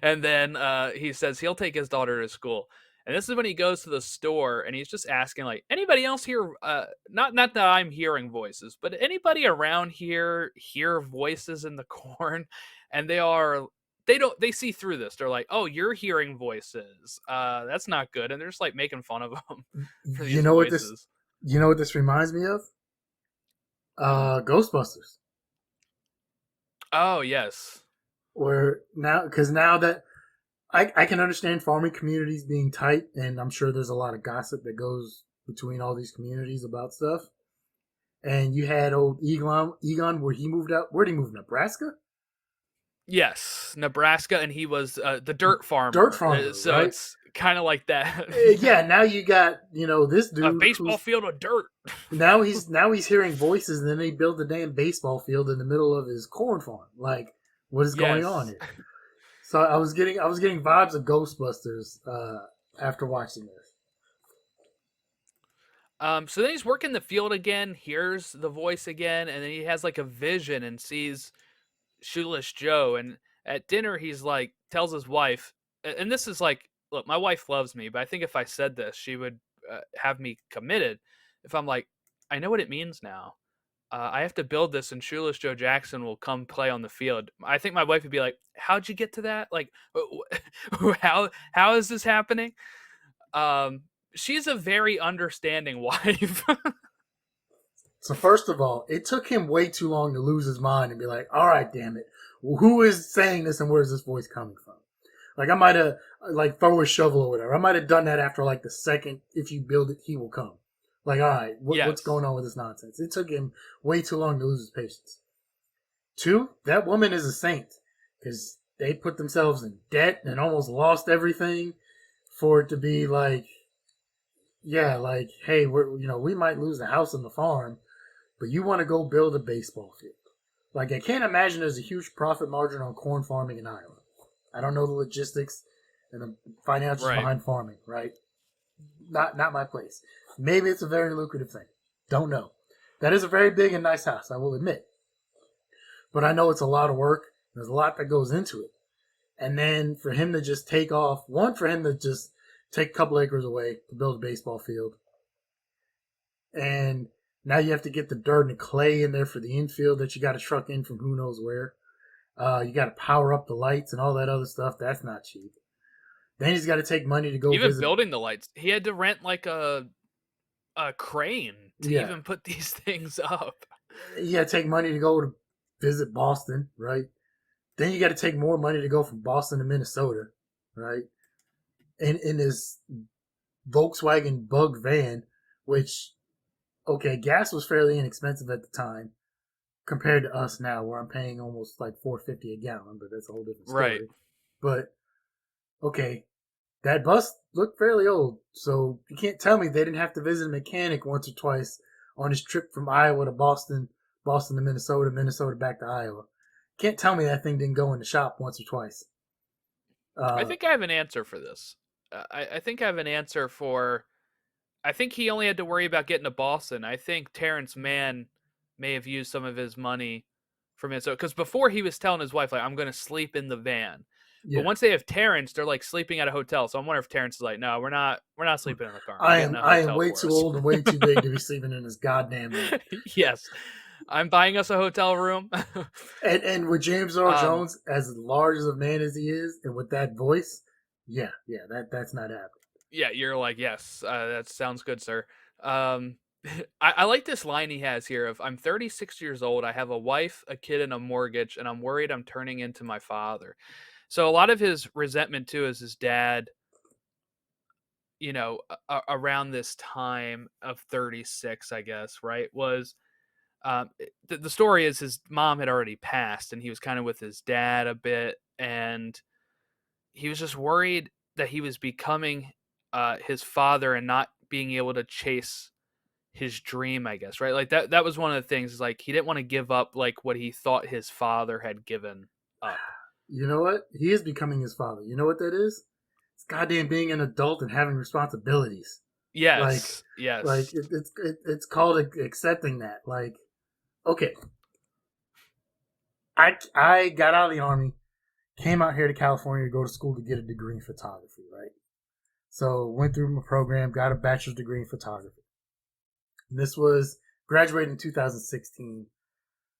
and then he says he'll take his daughter to school. And this is when he goes to the store and he's just asking like anybody else here. Not that I'm hearing voices, but anybody around here hear voices in the corn, and they see through this. They're like, oh, you're hearing voices. That's not good, and they're just like making fun of him for You these know what this voices. you know what this reminds me of? Hmm. Ghostbusters. Oh yes. Where now because now that I can understand farming communities being tight, and I'm sure there's a lot of gossip that goes between all these communities about stuff. And you had old Egon, where he moved out. Where'd he move? Nebraska? Yes, Nebraska, and he was the dirt Dirt farmer. farmer, So right? it's kind of like that. Yeah. Now you got this A dude baseball who's field of dirt. now he's hearing voices, and then they build the damn baseball field in the middle of his corn farm. Like, what is going on Yes. here? So I was getting vibes of Ghostbusters after watching this. So then he's working the field again, hears the voice again, and then he has like a vision and sees Shoeless Joe. And at dinner, he's like, tells his wife, and this is like, look, my wife loves me, but I think if I said this, she would have me committed. If I'm like, I know what it means now. I have to build this, and Shoeless Joe Jackson will come play on the field. I think my wife would be like, "How'd you get to that? Like, how is this happening?" Um, she's a very understanding wife. So first of all, it took him way too long to lose his mind and be like, "All right, damn it, Who is saying this and where is this voice coming from? Like I might have like throw a shovel or whatever. I might have done that after like the second, if you build it, he will come. Like, all right, what's Yes. going on with this nonsense? It took him way too long to lose his patience. Two, that woman is a saint because they put themselves in debt and almost lost everything for it to be like, yeah, like, hey, we might lose the house and the farm, but you want to go build a baseball field. Like, I can't imagine there's a huge profit margin on corn farming in Iowa. I don't know the logistics and the financials Right. behind farming, right? Not my place. Maybe it's a very lucrative thing. Don't know. That is a very big and nice house, I will admit. But I know it's a lot of work. There's a lot that goes into it. And then for him to just take off, one, for him to just take a couple acres away to build a baseball field. And now you have to get the dirt and clay in there for the infield that you got to truck in from who knows where. You got to power up the lights and all that other stuff. That's not cheap. Then he's got to take money to go Even visit. building the lights, he had to rent like a crane to Yeah, even put these things up. he got to take money to go to visit Boston, right? Then you got to take more money to go from Boston to Minnesota, right? In this Volkswagen Bug van, which okay, gas was fairly inexpensive at the time compared to us now, where I'm paying almost like $4.50 a gallon, but that's a whole different Right. story. But okay, that bus looked fairly old, so you can't tell me they didn't have to visit a mechanic once or twice on his trip from Iowa to Boston, Boston to Minnesota, Minnesota back to Iowa. Can't tell me that thing didn't go in the shop once or twice. I Uh, think I have an answer for this. I think I have an answer for. I think he only had to worry about getting to Boston. I think Terrence Mann may have used some of his money from it. So, because before he was telling his wife, like, I'm going to sleep in the van. But yeah, once they have Terrence, they're like sleeping at a hotel. So I'm wondering if Terrence is like, no, we're not sleeping in the car. I'm getting a I am hotel way for too us. old and way too big to be sleeping in this goddamn van. Yes, I'm buying us a hotel room. And with James Earl um, Jones, as large as a man as he is, and with that voice, yeah, that's not happening. yeah, you're like, yes, that sounds good, sir. Um, I like this line he has here of, I'm 36 years old. I have a wife, a kid, and a mortgage, and I'm worried I'm turning into my father. So a lot of his resentment too is his dad, around this time of 36, I guess, right? Was the story is his mom had already passed and he was kind of with his dad a bit, and he was just worried that he was becoming his father and not being able to chase his dream, I guess, right? Like that was one of the things, is like he didn't want to give up like what he thought his father had given up. You know what? He is becoming his father. You know what that is? It's goddamn being an adult and having responsibilities. Like, Yes, yes. it's called accepting that. Like, okay, I got out of the army, came out here to California to go to school to get a degree in photography, right? So went through my program, got a bachelor's degree in photography. And this was graduated in 2016.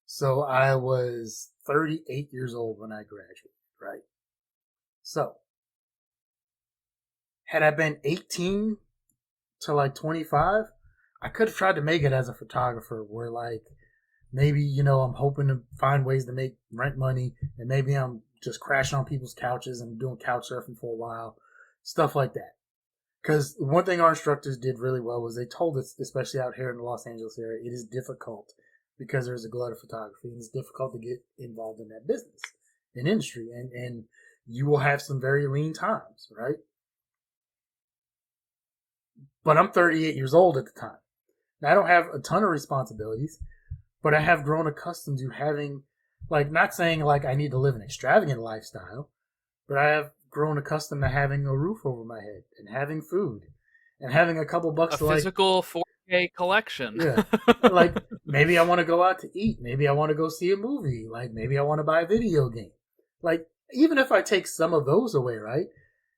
So I was 38 years old when I graduated, right? So had I been 18 to like 25, I could have tried to make it as a photographer where like maybe, I'm hoping to find ways to make rent money and maybe I'm just crashing on people's couches and doing couch surfing for a while, stuff like that. Because one thing our instructors did really well was they told us, especially out here in the Los Angeles area, it is difficult because there's a glut of photography and it's difficult to get involved in that business and industry. And you will have some very lean times, right? But I'm 38 years old at the time. Now, I don't have a ton of responsibilities, but I have grown accustomed to having, like, not saying like I need to live an extravagant lifestyle, but I have grown accustomed to having a roof over my head and having food and having a couple bucks A to like, physical 4K collection. yeah, like maybe I want to go out to eat, maybe I want to go see a movie, like maybe I want to buy a video game. Like even if I take some of those away, right?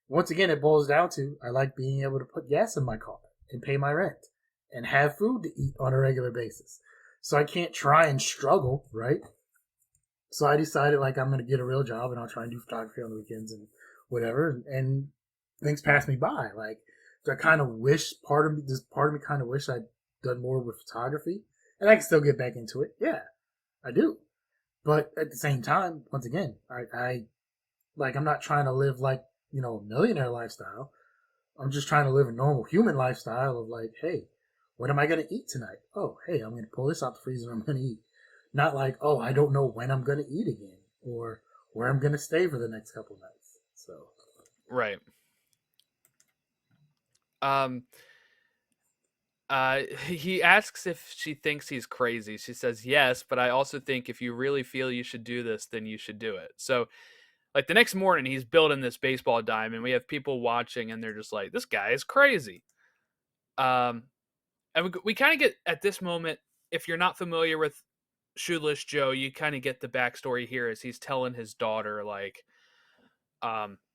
Once again, it boils down to I like being able to put gas in my car and pay my rent and have food to eat on a regular basis. So I can't try and struggle, right? So I decided like I'm gonna get a real job and I'll try and do photography on the weekends and whatever. And things pass me by. Like so I kind of wish part of me kind of wish I'd done more with photography, and I can still get back into it. Yeah, I do. But at the same time, once again, I like I'm not trying to live like a millionaire lifestyle. I'm just trying to live a normal human lifestyle of like, hey, what am I gonna eat tonight? Oh, hey, I'm gonna pull this out the freezer. I'm gonna eat. Not like, oh, I don't know when I'm gonna eat again or where I'm gonna stay for the next couple nights. So Right. Um, he asks if she thinks he's crazy. She says yes, but I also think if you really feel you should do this, then you should do it. So, like the next morning, he's building this baseball diamond. We have people watching, and they're just like, "This guy is crazy." Um, and we kind of get at this moment. If you're not familiar with Shoeless Joe, you kind of get the backstory here as he's telling his daughter like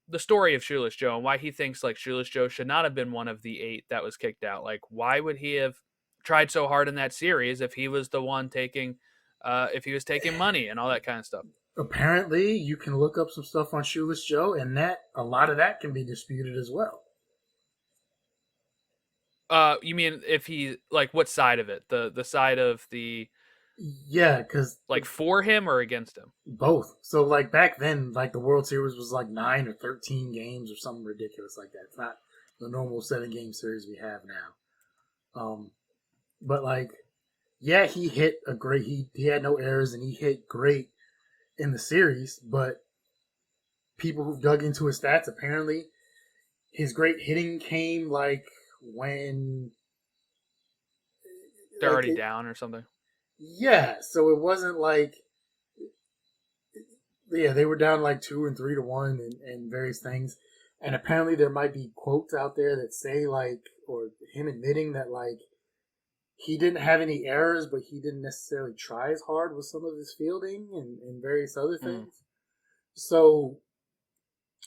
the story of Shoeless Joe and why he thinks like Shoeless Joe should not have been one of the 8 that was kicked out. Like, why would he have tried so hard in that series if he was the one taking, if he was taking money and all that kind of stuff? apparently, you can look up some stuff on Shoeless Joe, and that a lot of that can be disputed as well. You mean if he like what side of it? The side of the Yeah, because like for him or against him? both. So like back then, like the World Series was like 9 or 13 games or something ridiculous like that. It's not the normal 7 game series we have now. But like, yeah, he hit a great. He had no errors and he hit great in the series. But people who've dug into his stats, apparently, his great hitting came like when They're like already it. down or something. Yeah, so it wasn't like yeah, they were down like 2 and 3 to 1 and various things. And apparently there might be quotes out there that say like or him admitting that like he didn't have any errors, but he didn't necessarily try as hard with some of his fielding and various other Mm. things. So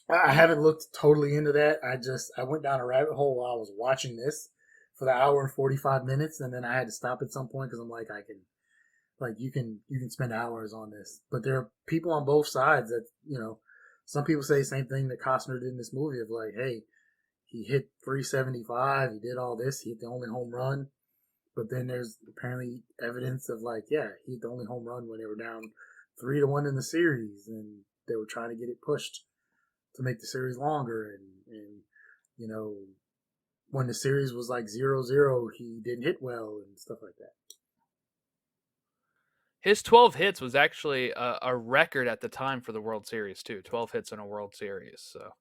I haven't looked totally into that. I went down a rabbit hole while I was watching this for the hour and 45 minutes, and then I had to stop at some point because I'm like I can like you can spend hours on this, but there are people on both sides that some people say the same thing that Costner did in this movie of like, hey, he hit 375, he did all this, he hit the only home run, but then there's apparently evidence of like, yeah, he hit the only home run when they were down 3-1 in the series, and they were trying to get it pushed to make the series longer, and you know when the series was like 0-0, he didn't hit well and stuff like that. His 12 hits was actually a record at the time for the World Series too. 12 hits in a World Series. So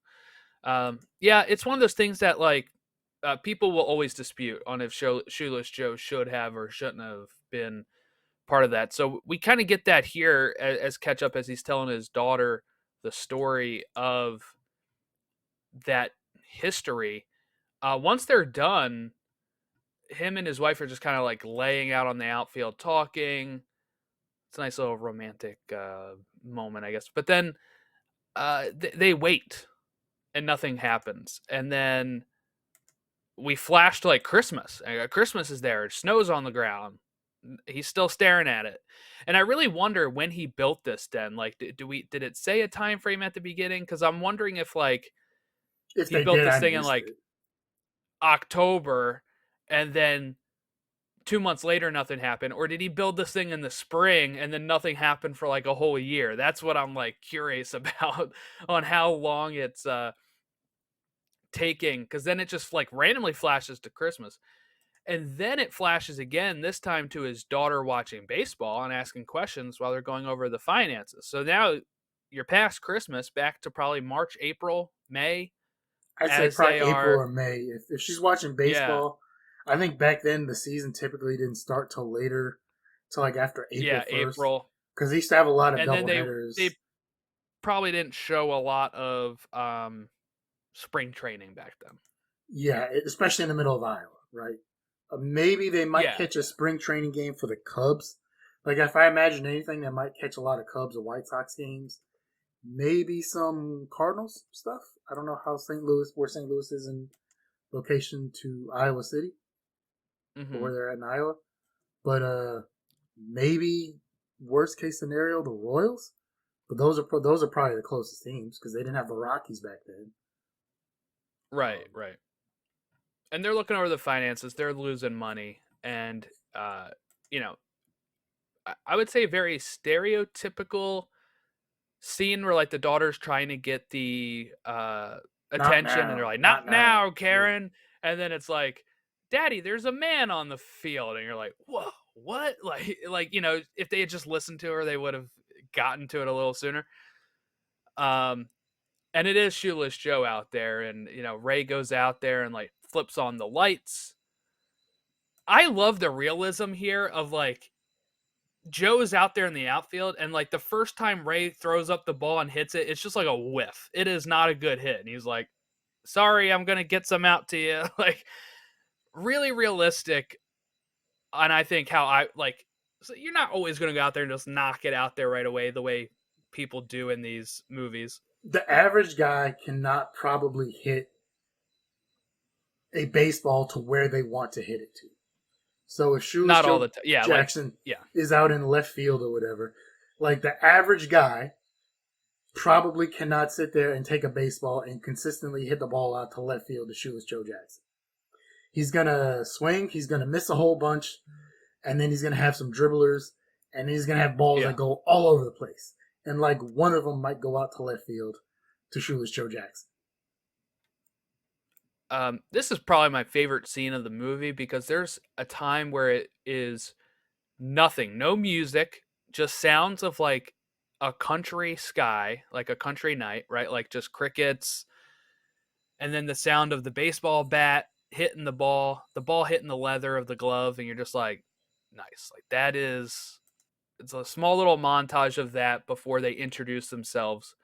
yeah, it's one of those things that like people will always dispute on if Shoeless Joe should have or shouldn't have been part of that. So we kind of get that here as catch up as he's telling his daughter the story of that history. Once they're done, him and his wife are just kind of like laying out on the outfield talking. It's a nice little romantic moment, I guess. But then they wait and nothing happens, and then we flash to like Christmas. Christmas is there. It snows on the ground. He's still staring at it, and I really wonder when he built this den. Like, did it say a time frame at the beginning? Because I'm wondering if like If he they built did, this I thing in missed like it. October, and then 2 months later nothing happened, or did he build this thing in the spring and then nothing happened for like a whole year? That's what I'm like curious about on how long it's taking, because then it just like randomly flashes to Christmas. And then it flashes again, this time to his daughter watching baseball and asking questions while they're going over the finances. So now you're past Christmas, back to probably March, April, May, I'd say as they probably April are. or May. If she's watching Yeah, baseball, I think back then the season typically didn't start till later, till like after April yeah, 1st, April. because they used to have a lot of And then double they headers. probably didn't show a lot of spring training back then. Yeah, especially in the middle of Iowa, right? Maybe they might Yeah, catch a spring training game for the Cubs. Like if I imagine anything, they might catch a lot of Cubs or White Sox games. Maybe some Cardinals stuff. I don't know how St. Louis, where St. Louis is in location to Iowa City, or hmm where they're at in Iowa. But maybe worst case scenario, the Royals. But those are probably the closest teams because they didn't have the Rockies back then. right, right. And they're looking over the finances. They're losing money, and uh, you know, I would say very stereotypical scene where like the daughter's trying to get the Not attention and they're now, like, not not now. now, Yeah. Karen. And then it's like, Daddy, there's a man on the field. And you're like, whoa, what? Like, if they had just listened to her, they would have gotten to it a little sooner. Um, and it is Shoeless Joe out there, and Ray goes out there and like flips on the lights. I love the realism here of like Joe is out there in the outfield, and like the first time Ray throws up the ball and hits it, it's just like a whiff. It is not a good hit. And he's like, sorry, I'm gonna get some out to you. Like really realistic. And I think how I like so you're not always gonna go out there and just knock it out there right away the way people do in these movies. The average guy cannot probably hit a baseball to where they want to hit it to. So if Shoeless Not all Joe the time. Yeah, like Jackson yeah. is out in left field or whatever, like the average guy probably cannot sit there and take a baseball and consistently hit the ball out to left field to Shoeless Joe Jackson. He's gonna swing, he's gonna miss a whole bunch, and then he's gonna have some dribblers, and he's gonna have balls Yeah. that go all over the place. And like one of them might go out to left field to Shoeless Joe Jackson. This is probably my favorite scene of the movie because there's a time where it is nothing, no music, just sounds of like a country sky, like a country night, right? Like just crickets, and then the sound of the baseball bat hitting the ball hitting the leather of the glove, and you're just like, nice. Like that is, it's a small little montage of that before they introduce themselves.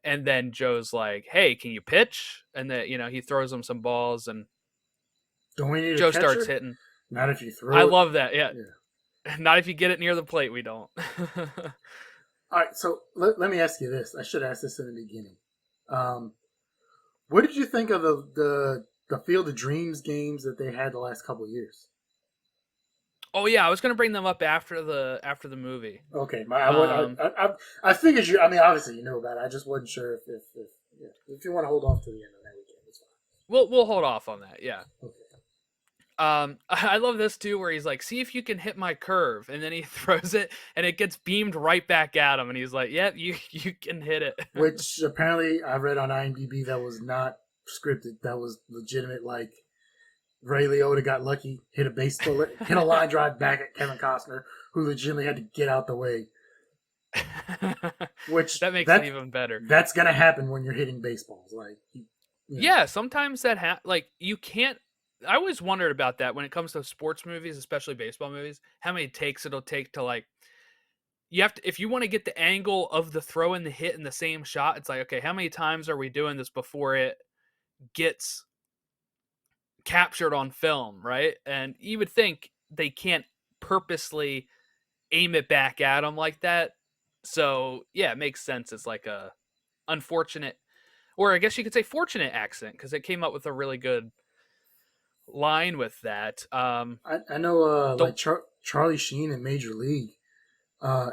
And then Joe's like, "Hey, can you pitch?" And then he throws him some balls, and Don't we need a Joe starts catcher? hitting. Not if you I throw it. love that. Yeah, Yeah. not if you get it near the plate. We don't. All right, so let me ask you this. I should ask this in the beginning. Um, what did you think of the Field of Dreams games that they had the last couple of years? Oh yeah, I was gonna bring them up after the movie. Okay, Um, I figured you. I mean, obviously you know about it. I just wasn't sure if yeah, if you want to hold off to the end of that weekend, it's we'll hold off on that. Yeah. fine. Okay. I love this too, where he's like, "See if you can hit my curve," and then he throws it, and it gets beamed right back at him, and he's like, "Yep, you can hit it." Which apparently I read on IMDb that was not scripted. That was legitimate. Like Ray Liotta got lucky, hit a baseball, hit a line drive back at Kevin Costner, who legitimately had to get out the way. Which That makes it even better. that's gonna happen when you're hitting baseballs. Like, Yeah, sometimes like you can't. I always wondered about that when it comes to sports movies, especially baseball movies. How many takes it'll take to like you have to if you want to get the angle of the throw and the hit in the same shot. It's like, okay, how many times are we doing this before it gets captured on film, right? And you would think they can't purposely aim it back at them like that. So yeah, it makes sense. It's like a unfortunate, or I guess you could say fortunate accident because it came up with a really good line with that. I know, The like Charlie Sheen in Major League,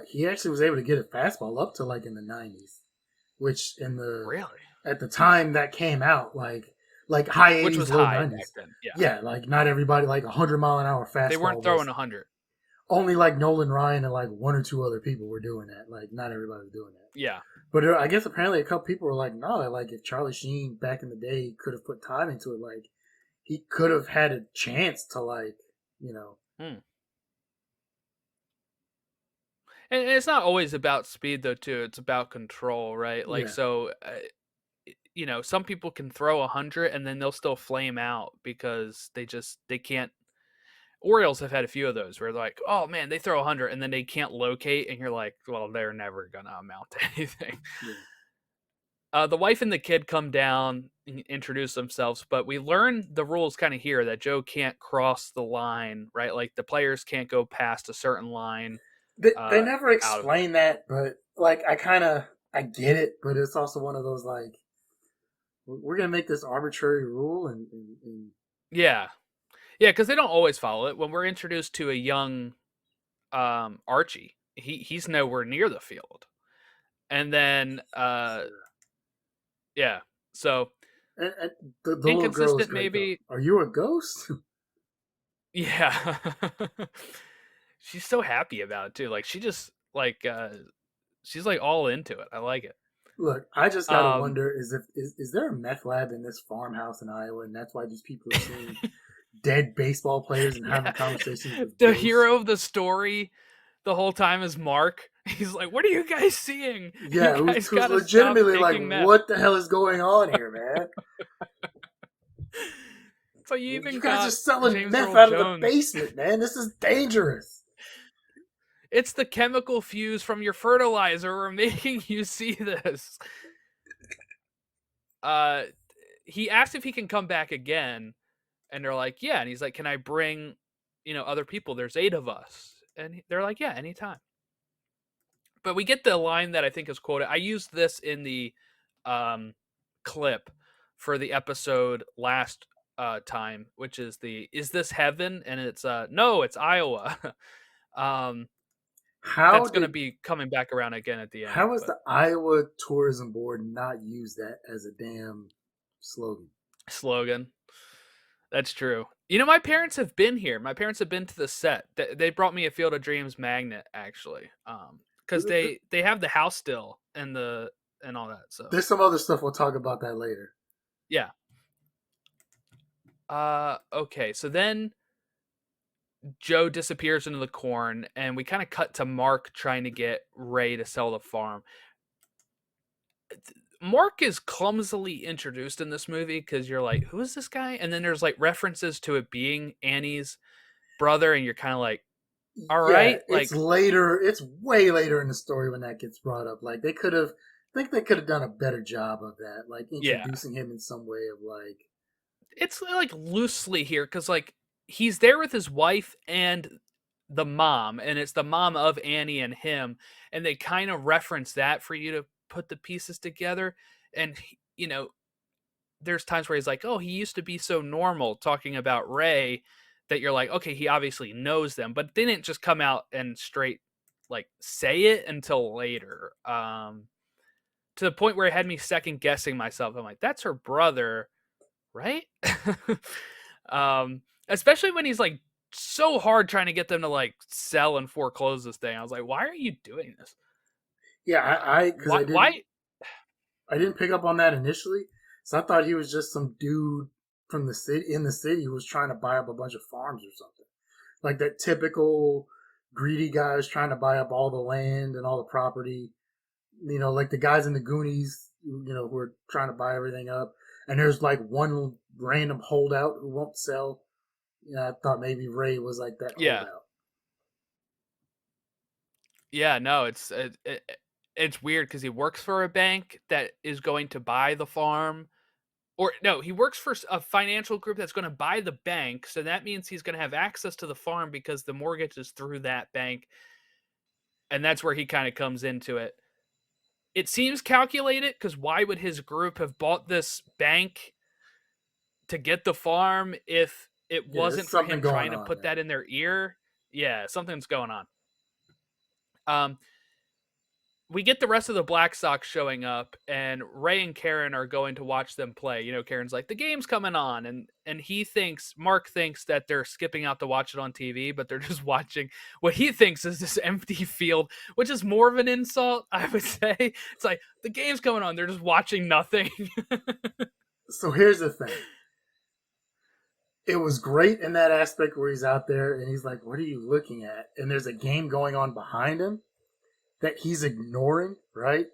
he actually was able to get a fastball up to like in the 90s, which really, at the time that came out, like high which 80s, was low high back 90s. then. Yeah, Yeah, like not everybody like 100-mile-an-hour they weren't fastball throwing was 100. only like Nolan Ryan and like one or two other people were doing that. Like not everybody was doing that. Yeah, But I guess apparently a couple people were like, no, like if Charlie Sheen back in the day could have put time into it, like he could have had a chance to like, you know, hmm. And it's not always about speed though. Too, it's about control, right? Like yeah. so. Some people can throw 100 and then they'll still flame out because they can't. Orioles have had a few of those where they're like, oh man, they throw 100 and then they can't locate, and you're like, well, they're never gonna amount to anything. Yeah. The wife and the kid come down and introduce themselves, but we learn the rules kind of here that Joe can't cross the line, right? Like the players can't go past a certain line They never out of. explain that, but like I get it, but it's also one of those like we're gonna make this arbitrary rule and Yeah, yeah, because they don't always follow it. When we're introduced to a young Archie, he's nowhere near the field, and then sure. yeah, so And the little girl is inconsistent great though. maybe. Are you a ghost? Yeah. she's so happy about it too. Like she just like she's like all into it. I like it. Look, I just gotta Um wonder: is there a meth lab in this farmhouse in Iowa, and that's why these people are seeing dead baseball players and having yeah. conversations with The ghosts? hero of the story the whole time is Mark. He's like, "What are you guys seeing? You Yeah, guys who's got to stop legitimately like, taking meth." what the hell is going on here, man? So you You even guys are got selling James meth Earl out of the Jones. basement, man. This is dangerous. It's the chemical fuse from your fertilizer. We're making you see this. Uh, he asked if he can come back again, and they're like, "Yeah." And he's like, "Can I bring, other people? There's 8 of us." And they're like, "Yeah, anytime." But we get the line that I think is quoted. I used this in the um, clip for the episode last time, which is the "Is this heaven?" And it's no, it's Iowa. um, How that's going to did be coming back around again at the end, how has but the Iowa Tourism Board not used that as a damn slogan? slogan. That's true. My parents have been here. My parents have been to the set. They brought me a Field of Dreams magnet actually, because they have the house still and all that. So There's some other stuff we'll talk about that later. yeah. Okay. So then Joe disappears into the corn, and we kind of cut to Mark trying to get Ray to sell the farm. Mark is clumsily introduced in this movie because you're like, who is this guy? And then there's like references to it being Annie's brother, and you're kind of like, all Yeah, right, it's like, later. It's way later in the story when that gets brought up. Like they could have, I think they could have done a better job of that, like yeah, introducing him in some way of like, it's like loosely here because like he's there with his wife and the mom, and it's the mom of Annie and him, and they kind of reference that for you to put the pieces together. And there's times where he's like, "Oh, he used to be so normal," talking about Ray, that you're like, "Okay, he obviously knows them," but they didn't just come out and straight like say it until later. To the point where it had me second guessing myself. I'm like, "That's her brother, right?" Especially when he's like so hard trying to get them to like sell and foreclose this thing. I was like, "Why are you doing this? yeah, because Why? Why?" I didn't pick up on that initially, so I thought he was just some dude from the city who was trying to buy up a bunch of farms or something, like that typical greedy guys trying to buy up all the land and all the property. Like the guys in the Goonies, who are trying to buy everything up, and there's like one random holdout who won't sell. I thought maybe Ray was like that Yeah, holdout. yeah. No, it's weird because he works for a bank that is going to buy the farm. Or no, he works for a financial group that's going to buy the bank, so that means he's going to have access to the farm because the mortgage is through that bank, and that's where he kind of comes into it. It seems calculated because why would his group have bought this bank to get the farm if it Yeah, there's wasn't for something him going trying to on put there. that in their ear? Yeah, something's going on. Um, we get the rest of the Black Sox showing up, and Ray and Karen are going to watch them play. Karen's like, the game's coming on, and Mark thinks that they're skipping out to watch it on TV, but they're just watching what he thinks is this empty field, which is more of an insult, I would say. It's like the game's coming on, they're just watching nothing. So here's the thing. It was great in that aspect where he's out there and he's like, "What are you looking at?" And there's a game going on behind him that he's ignoring, right?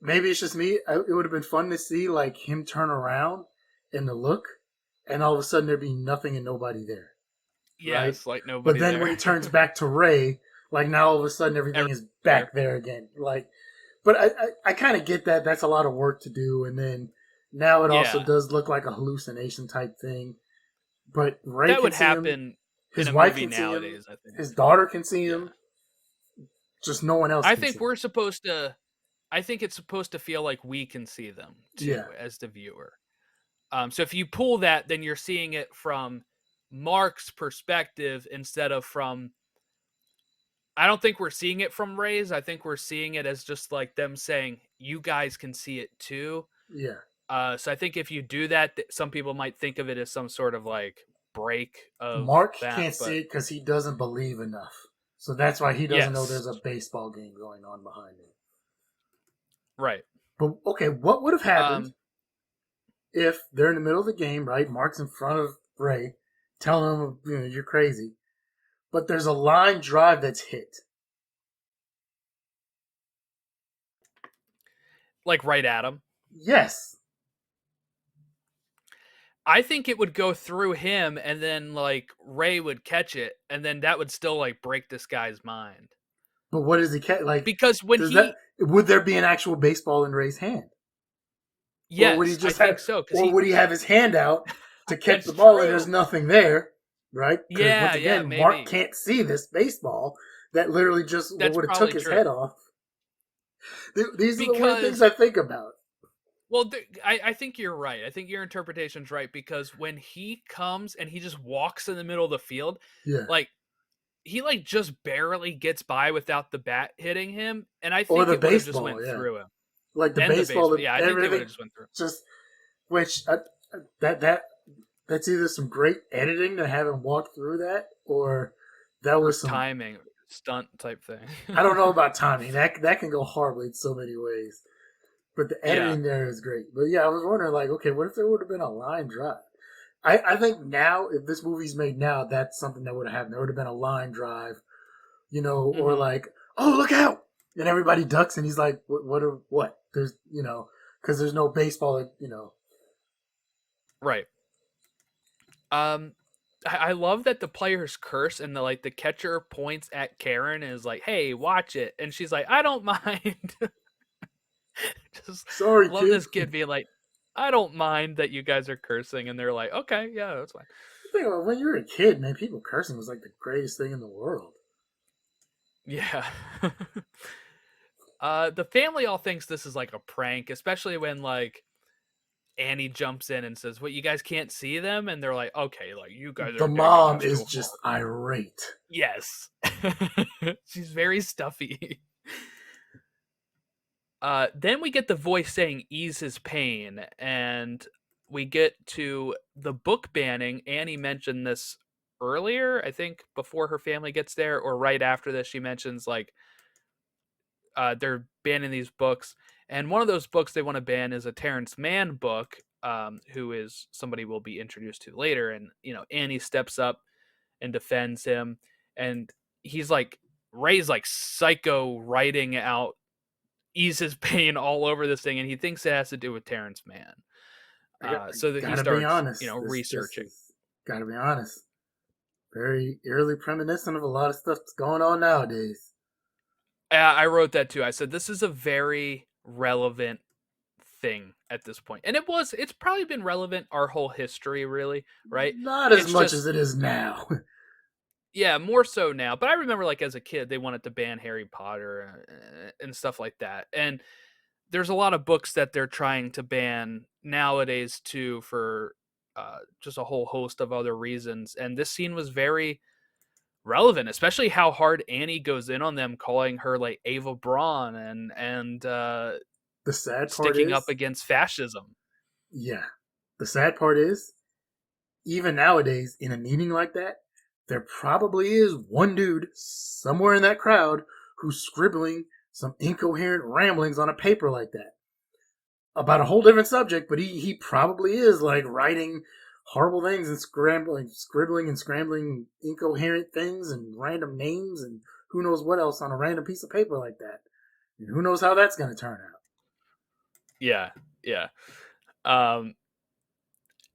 Maybe it's just me. It would have been fun to see like him turn around and the look, and all of a sudden there be nothing and nobody there, right? Yes, like But nobody then when there. he turns back to Ray, like now all of a sudden everything Everyone's is there. back there again. Like, but I kind of get that. That's a lot of work to do, and then now it also Yeah, does look like a hallucination type thing. But Ray that can would see him, happen in his a wife movie can see him, nowadays, I think. his daughter can see Yeah. him. Just no one else I can think see him. I think it's supposed to feel like we can see them Yeah, too as the viewer. So if you pull that, then you're seeing it from Mark's perspective instead of from. I don't think we're seeing it from Ray's. I think we're seeing it as just like them saying, "You guys can see it too." yeah. So I think if you do that, some people might think of it as some sort of like break of Mark that, can't but see it because he doesn't believe enough. So that's why he doesn't know yes, there's a baseball game going on behind him. right. But okay, what would have happened Um, if they're in the middle of the game, right? Mark's in front of Ray, telling him, you're crazy. But there's a line drive that's hit. like right at him. Yes. I think it would go through him, and then like Ray would catch it, and then that would still like break this guy's mind. But what does he catch? Like, Because when does that, he, would there be an actual baseball in Ray's hand? Or would he yes, I just think have, so. Because or he, would he have his hand out to catch the that's ball and there's true. nothing there, right? Because once Yeah, yeah, again, Mark maybe can't see this baseball that literally just that's would have took probably his true. head off. These are the weird things Because I think about. well, I think you're right. I think your interpretation's right because when he comes and he just walks in the middle of the field, Yeah. like he like just barely gets by without the bat hitting him, and I Or think the it would have just baseball, went yeah. through him Like the and the baseball, baseball. Yeah, I think they would everything have just went through. just, which that that that's either some great editing to have him walk through that, or that Or was some. timing stunt type thing. I don't know about timing. That can go horribly in so many ways. But the Yeah. editing there is great. But yeah, I was wondering, like, okay, what if there would have been a line drive? I think now, if this movie's made now, that's something that would have happened. There would have been a line drive, or Hmm. like, oh, look out! And everybody ducks, and he's like, what? There's, because there's no baseball. Right. Um, I love that the players curse and the catcher points at Karen and is like, "Hey, watch it," and she's like, "I don't mind." Just Sorry, love kid. this kid being like, "I don't mind that you guys are cursing," and they're like, "Okay, yeah, that's fine." Think about when you were a kid, man, people cursing was like the greatest thing in the world. Yeah. The family all thinks this is like a prank, especially when like Annie jumps in and says, "What, you guys can't see them?" And they're like, "Okay, like you guys The are digging mom this is too far." just irate. Yes. She's very stuffy. Then we get the voice saying ease his pain, and we get to the book banning. Annie mentioned this earlier, I think before her family gets there, or right after this, she mentions like they're banning these books. And one of those books they want to ban is a Terrence Mann book, who is somebody we'll be introduced to later. And, Annie steps up and defends him. And he's like, Ray's like psycho writing out ease his pain all over this thing, and he thinks it has to do with Terrence Mann. I So that he gotta be starts, honest. This researching. is gotta be honest. Very eerily reminiscent of a lot of stuff that's going on nowadays. I wrote that too. I said this is a very relevant thing at this point, and it's probably been relevant our whole history, really, right? Not as It's much as just, it is now. yeah, more so now. But I remember, like, as a kid, they wanted to ban Harry Potter and stuff like that, and there's a lot of books that they're trying to ban nowadays too for just a whole host of other reasons. And this scene was very relevant, especially how hard Annie goes in on them, calling her like Ava Braun and The sad part sticking up is, against fascism. yeah. The sad part is, even nowadays, in a meeting like that, there probably is one dude somewhere in that crowd who's scribbling some incoherent ramblings on a paper like that about a whole different subject, but he probably is like writing horrible things and scribbling and scrambling incoherent things and random names and who knows what else on a random piece of paper like that. And who knows how that's going to turn out. Yeah, yeah. Um,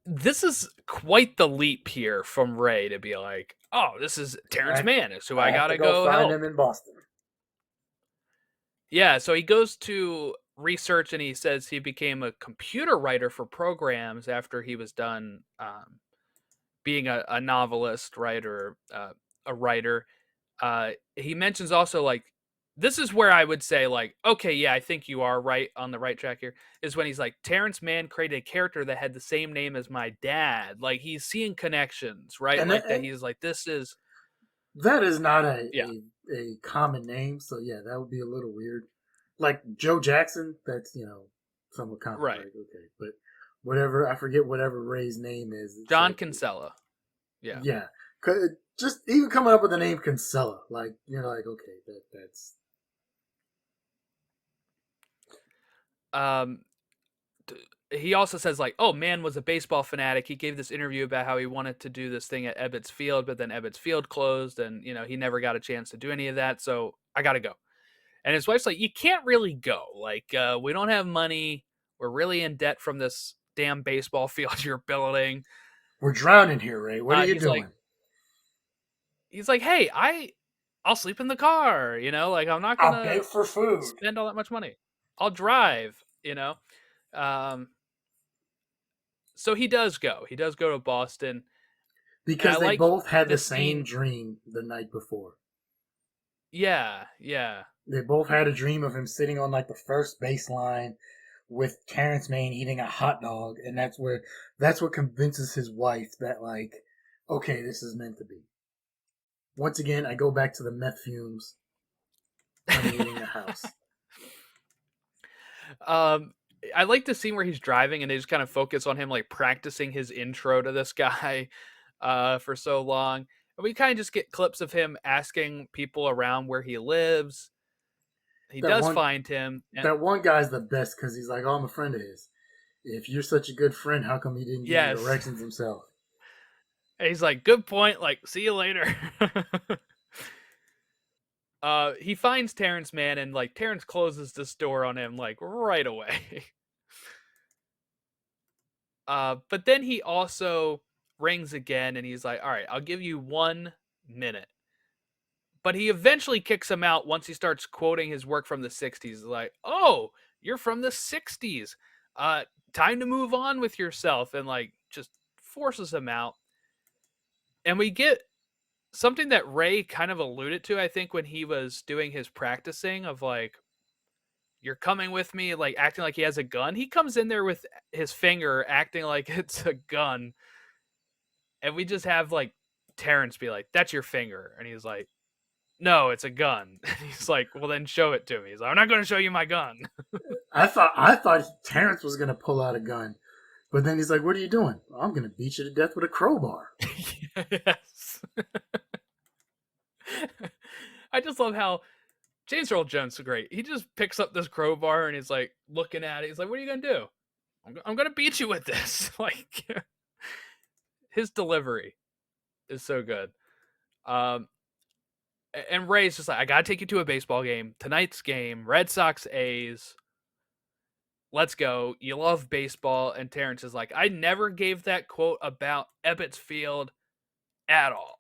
this is quite the leap here from Ray to be like, oh, this is Terrence I, Mann, is who I I have to gotta go go find him help. in Boston. Yeah, so he goes to research and he says he became a computer writer for programs after he was done being a novelist, right, or a writer. He mentions also like this is where I would say like, okay, yeah, I think you are right on the right track here. Is when he's like Terrence Mann created a character that had the same name as my dad. Like he's seeing connections, right? Like that. And He's like, this is that is not yeah, a common name, so yeah, that would be a little weird. Like Joe Jackson, that's somewhat common, right. right? Okay, but whatever, I forget whatever Ray's name is. It's John like Kinsella. Yeah. Yeah, just even coming up with the name Kinsella, like you're like, okay, that's Um, he also says like, "Oh, man was a baseball fanatic. He gave this interview about how he wanted to do this thing at Ebbets Field, but then Ebbets Field closed, and he never got a chance to do any of that. So I got to go." And his wife's like, "You can't really go. Like, we don't have money. We're really in debt from this damn baseball field you're building." we're drowning here, Ray. What are you He's like, doing? "Hey, I'll sleep in the car. Like I'm not I'll gonna beg for food spend all that much money. I'll drive. Um, so he does go. He does go to Boston, and I because they like both had the the same scene. dream the night before. Yeah, yeah. They both had a dream of him sitting on like the first baseline with Terrence Mann eating a hot dog, and that's what convinces his wife that like, okay, this is meant to be. Once again, I go back to the meth fumes permeating the house. um, I like the scene where he's driving and they just kind of focus on him like practicing his intro to this guy for so long. And we kind of just get clips of him asking people around where he lives. He That does one find him, and that one guy's the best because he's like, oh, I'm a friend of his. If you're such a good friend, how come he didn't give you yes, directions himself? and he's like, "Good point. Like, see you later." He finds Terrence Mann, and like Terrence closes this door on him like right away. But then he also rings again, and he's like, "All right, I'll give you 1 minute." But he eventually kicks him out once he starts quoting his work from the '60s. Like, "Oh, you're from the '60s. Uh, Time to move on with yourself," and like just forces him out. And we get something that Ray kind of alluded to, I think, when he was doing his practicing of like, "You're coming with me," like acting like he has a gun. He comes in there with his finger, acting like it's a gun, and we just have like Terrence be like, "That's your finger," and he's like, "No, it's a gun." And he's like, "Well, then show it to me." He's like, "I'm not going to show you my gun." I thought Terrence was gonna pull out a gun, but then he's like, "What are you doing?" "Well, I'm gonna beat you to death with a crowbar." Yes. I just love how James Earl Jones is great. He just picks up this crowbar and he's like looking at it. He's like, "What are you gonna do?" I'm gonna beat you with this." Like his delivery is so good. Um, and Ray's just like, "I gotta take you to a baseball game. Tonight's game, Red Sox A's. Let's go. You love baseball." And Terrence is like, "I never gave that quote about Ebbets Field at all."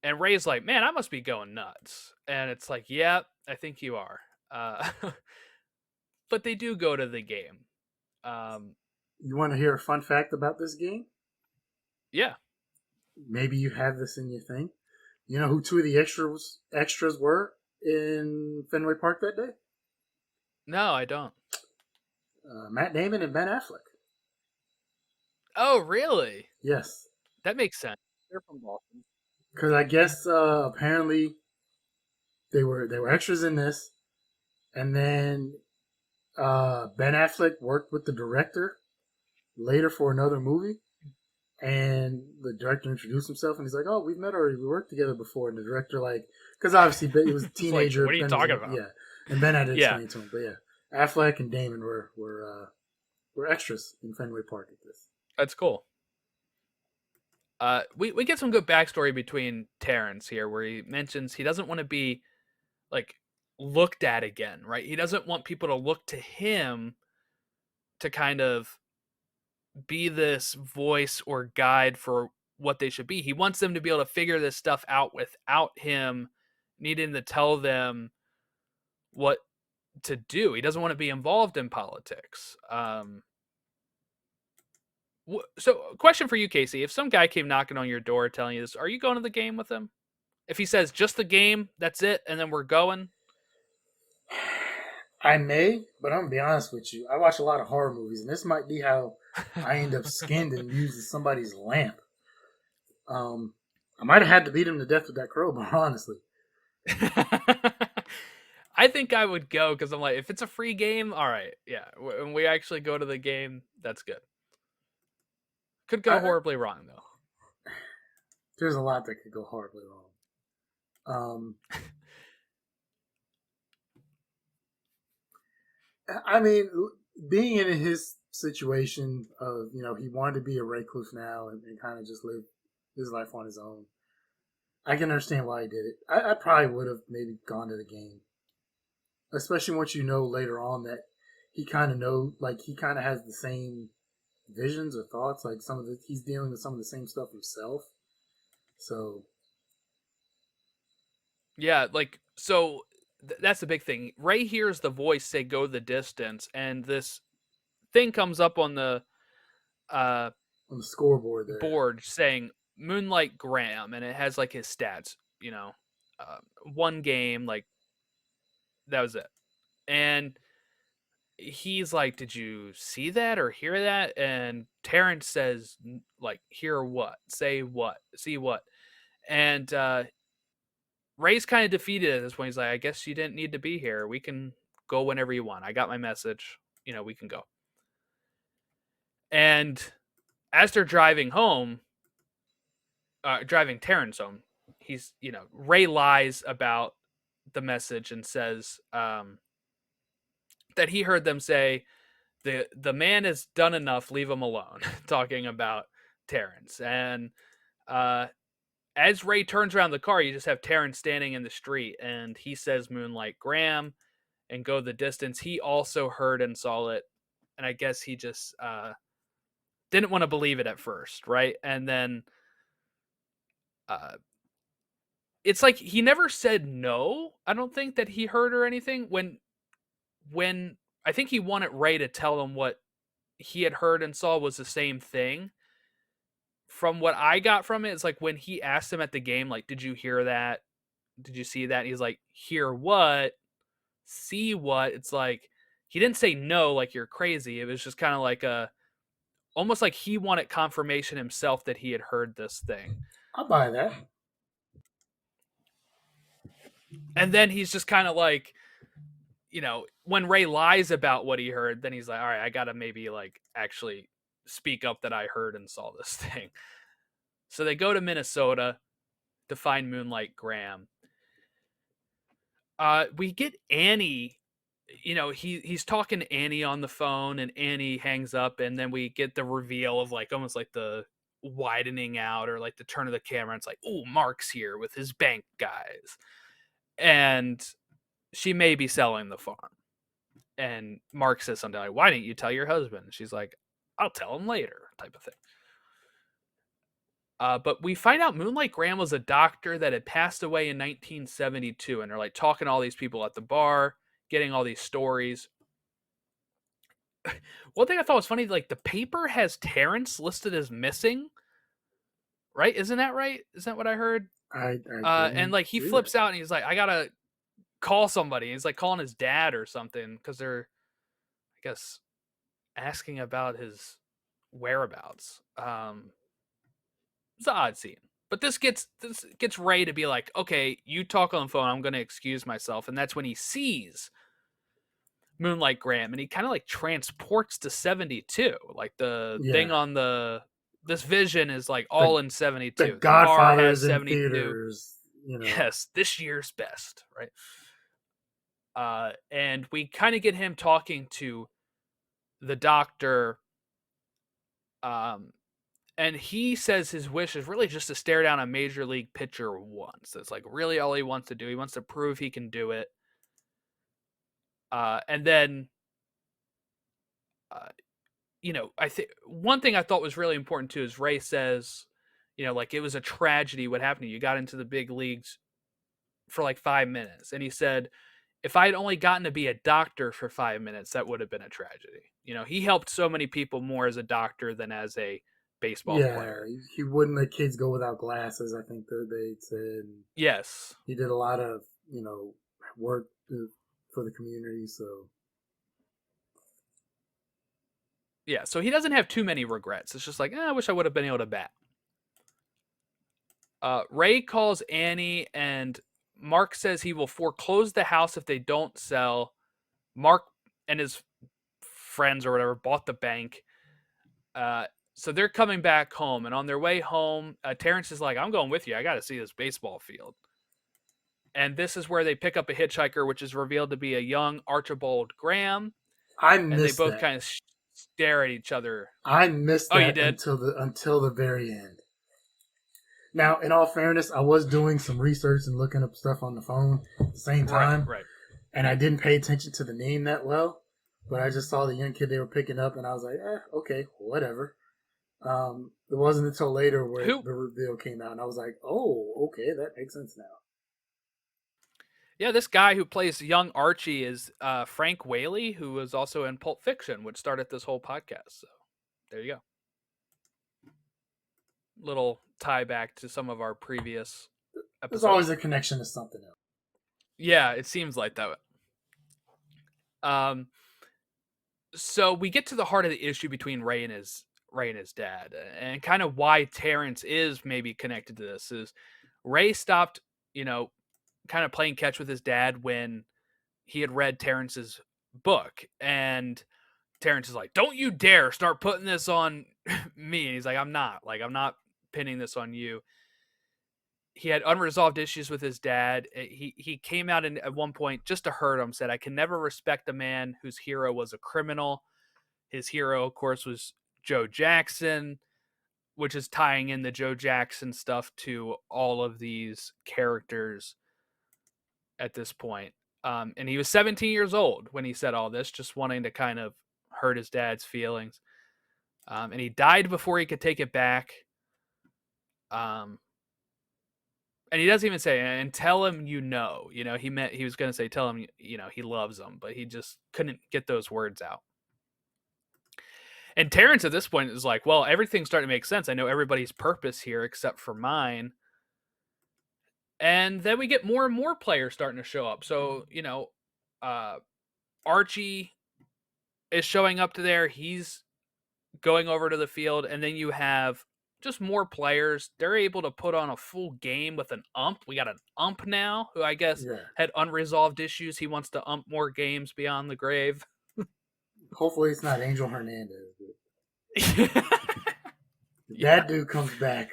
And Ray's like, "Man, I must be going nuts." And it's like, "Yeah, I think you are." Uh, but they do go to the game. Um, You want to hear a fun fact about this game? yeah. Maybe you have this in your thing. You know who two of the extras were in Fenway Park that day? No, I don't. Matt Damon and Ben Affleck. Oh, really? Yes, That makes sense. They're from Boston. because I guess apparently they were extras in this, and then Ben Affleck worked with the director later for another movie, and the director introduced himself, and he's like, "Oh, we've met already. We worked together before." And the director, like, because obviously it was a It's like, teenager, what are you Ben was talking like, about? yeah, and Ben had to Yeah, explain to him, but yeah, Affleck and Damon were extras in Fenway Park at this. that's cool. We get some good backstory between Terrence here, where he mentions he doesn't want to be like looked at again, right? He doesn't want people to look to him to kind of be this voice or guide for what they should be. He wants them to be able to figure this stuff out without him needing to tell them what to do. He doesn't want to be involved in politics. So, question for you, Casey: if some guy came knocking on your door telling you this, are you going to the game with him? If he says just the game, that's it, and then we're going. I may, but I'm gonna be honest with you. I watch a lot of horror movies, and this might be how I end up skinned and used as somebody's lamp. I might have had to beat him to death with that crowbar, honestly. I think I would go because I'm like, if it's a free game, all right, yeah. When we actually go to the game, that's good. Could go I, horribly wrong though. there's a lot that could go horribly wrong. Um, I mean, being in his situation of he wanted to be a recluse now and kind of just live his life on his own. I can understand why he did it. I probably would have maybe gone to the game, especially once you know later on that he kind of like he kind of has the same visions or thoughts. Like he's dealing with some of the same stuff himself. So Yeah, like so that's the big thing. Ray hears the voice say go the distance, and this thing comes up on the uh on the scoreboard there, board saying Moonlight Graham, and it has like his stats, uh, one game, like that was it. And he's like, "Did you see that or hear that?" And Terrence says, "Like, hear what? Say what? See what?" And Ray's kind of defeated at this point. He's like, "I guess you didn't need to be here. We can go whenever you want. I got my message. We can go." And as they're driving home, driving Terrence home, Ray lies about the message and says that he heard them say the man has done enough, leave him alone, talking about Terrence. And uh, as Ray turns around the car, you just have Terrence standing in the street, and he says Moonlight Graham and go the distance. He also heard and saw it, and I guess he just didn't want to believe it at first, right? And then uh, it's like he never said no. I don't think that he heard or anything when I think he wanted Ray to tell him what he had heard and saw was the same thing. From what I got from it, it's like when he asked him at the game, like, "Did you hear that? Did you see that?" And he's like, "Hear what? See what?" It's like he didn't say no, like you're crazy. It was just kind of like almost like he wanted confirmation himself that he had heard this thing. I'll buy that. And then he's just kind of like, when Ray lies about what he heard, then he's like, all right, I gotta maybe like actually speak up that I heard and saw this thing. So they go to Minnesota to find Moonlight Graham. We get Annie. He's talking to Annie on the phone, and Annie hangs up, and then we get the reveal of like almost like the widening out or like the turn of the camera. It's like, oh, Mark's here with his bank guys, and she may be selling the farm. And Mark says something like, "Why didn't you tell your husband?" And she's like, "I'll tell him later," type of thing. But we find out Moonlight Graham was a doctor that had passed away in 1972, and they're like talking to all these people at the bar, getting all these stories. One thing I thought was funny, like the paper has Terrence listed as missing, right? Isn't that right? Isn't that what I heard? I And didn't like he see that. flips out and he's like, "I gotta call somebody." He's like calling his dad or something because they're, I guess, asking about his whereabouts. It's an odd scene. But this gets Ray to be like, okay, you talk on the phone. I'm gonna excuse myself, and that's when he sees Moonlight Graham, and he kind of like transports to 72. Like the thing Yeah, on this vision is like the all in the 72. The car Godfather has is in 72. theaters. Yes, this year's best, right? And we kind of get him talking to the doctor, um, and he says his wish is really just to stare down a major league pitcher once. That's like really all he wants to do. He wants to prove he can do it. And then, uh, I think one thing I thought was really important too is Ray says, like it was a tragedy what happened to you. You got into the big leagues for like 5 minutes, and he said, if I had only gotten to be a doctor for 5 minutes, that would have been a tragedy. He helped so many people more as a doctor than as a baseball Yeah, player. he wouldn't let kids go without glasses. I think that they said Yes. he did a lot of work for the community. So Yeah, so he doesn't have too many regrets. It's just like, I wish I would have been able to bat. Ray calls Annie, and Mark says he will foreclose the house if they don't sell. Mark and his friends or whatever bought the bank. So they're coming back home, and on their way home, Terrence is like, "I'm going with you. I got to see this baseball field." And this is where they pick up a hitchhiker, which is revealed to be a young Archibald Graham, I and they missed both that. kind of stare at each other. I missed Oh, you that did? until the very end. Now, in all fairness, I was doing some research and looking up stuff on the phone at the same Right, time, right. and I didn't pay attention to the name that well. But I just saw the young kid they were picking up, and I was like, okay, whatever. It wasn't until later where Who? the reveal came out, and I was like, oh, okay, that makes sense now. Yeah, this guy who plays young Archie is Frank Whaley, who was also in Pulp Fiction, which started this whole podcast. So there you go. Little tie back to some of our previous There's always episodes. a connection to something else. Yeah, it seems like that. Um, so we get to the heart of the issue between Ray and his dad, and kind of why Terrence is maybe connected to this is Ray stopped, you know, kind of playing catch with his dad when he had read Terrence's book, and Terrence is like, "Don't you dare start putting this on me." And he's like, I'm not pinning this on you." He had unresolved issues with his dad. He came out and at one point just to hurt him said, "I can never respect a man whose hero was a criminal." His hero, of course, was Joe Jackson, which is tying in the Joe Jackson stuff to all of these characters at this point. And he was 17 years old when he said all this, just wanting to kind of hurt his dad's feelings. And he died before he could take it back. Um, and he doesn't even say, and tell him he was going to say, tell him, he loves him, but he just couldn't get those words out. And Terrence at this point is like, well, everything's starting to make sense. I know everybody's purpose here except for mine. And then we get more and more players starting to show up. So, uh, Archie is showing up to there. He's going over to the field. And then you have just more players. They're able to put on a full game with an ump. We got an ump now who I guess Yeah. had unresolved issues. He wants to ump more games beyond the grave. Hopefully, it's not Angel Hernandez. If Yeah. that dude comes back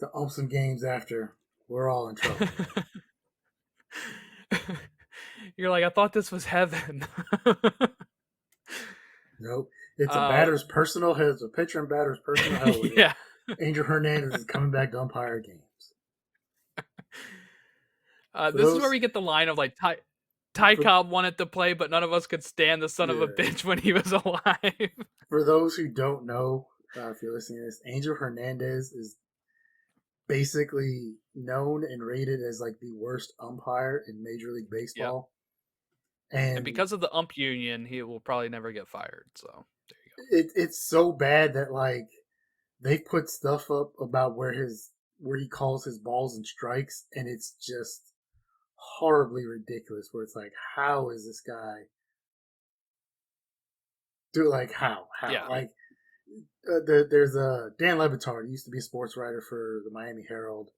to ump some games after, we're all in trouble. You're like, I thought this was heaven. Nope. It's a uh, batter's personal. It's a pitcher and batter's personal hell with it. yeah. Angel Hernandez is coming back to umpire games. For This is where those, we get the line of like Ty for, Cobb wanted to play, but none of us could stand the son of a yeah. bitch when he was alive. For those who don't know, if you're listening to this, Angel Hernandez is basically known and rated as like the worst umpire in Major League Yep. Baseball. And And because of the ump union, he will probably never get fired. So there you it's so bad that like they put stuff up about where he calls his balls and strikes, and it's just horribly ridiculous. Where it's like, how is this guy do like go. how Yeah. like there's a Dan Levitard. He used to be a sports writer for the Miami Herald,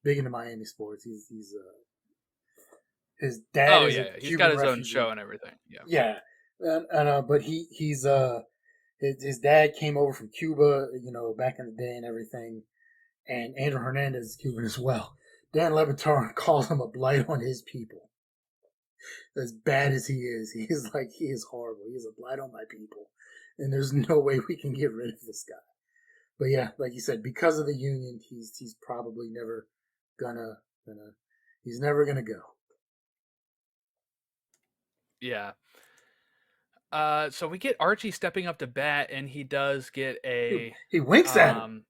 big into Miami sports. He's his dad Oh is yeah, a yeah. He's got Cuban his own refugee. show and everything. Yeah. Yeah, but he's his dad came over from Cuba, back in the day and everything. And Andrew Hernandez is Cuban as well. Dan Levitard calls him a blight on his people. As bad as he is horrible. He is a blight on my people, and there's no way we can get rid of this guy. But yeah, like you said, because of the union, he's probably never gonna he's never gonna go. Yeah. So we get Archie stepping up to bat, and he does get a He winks at him. um.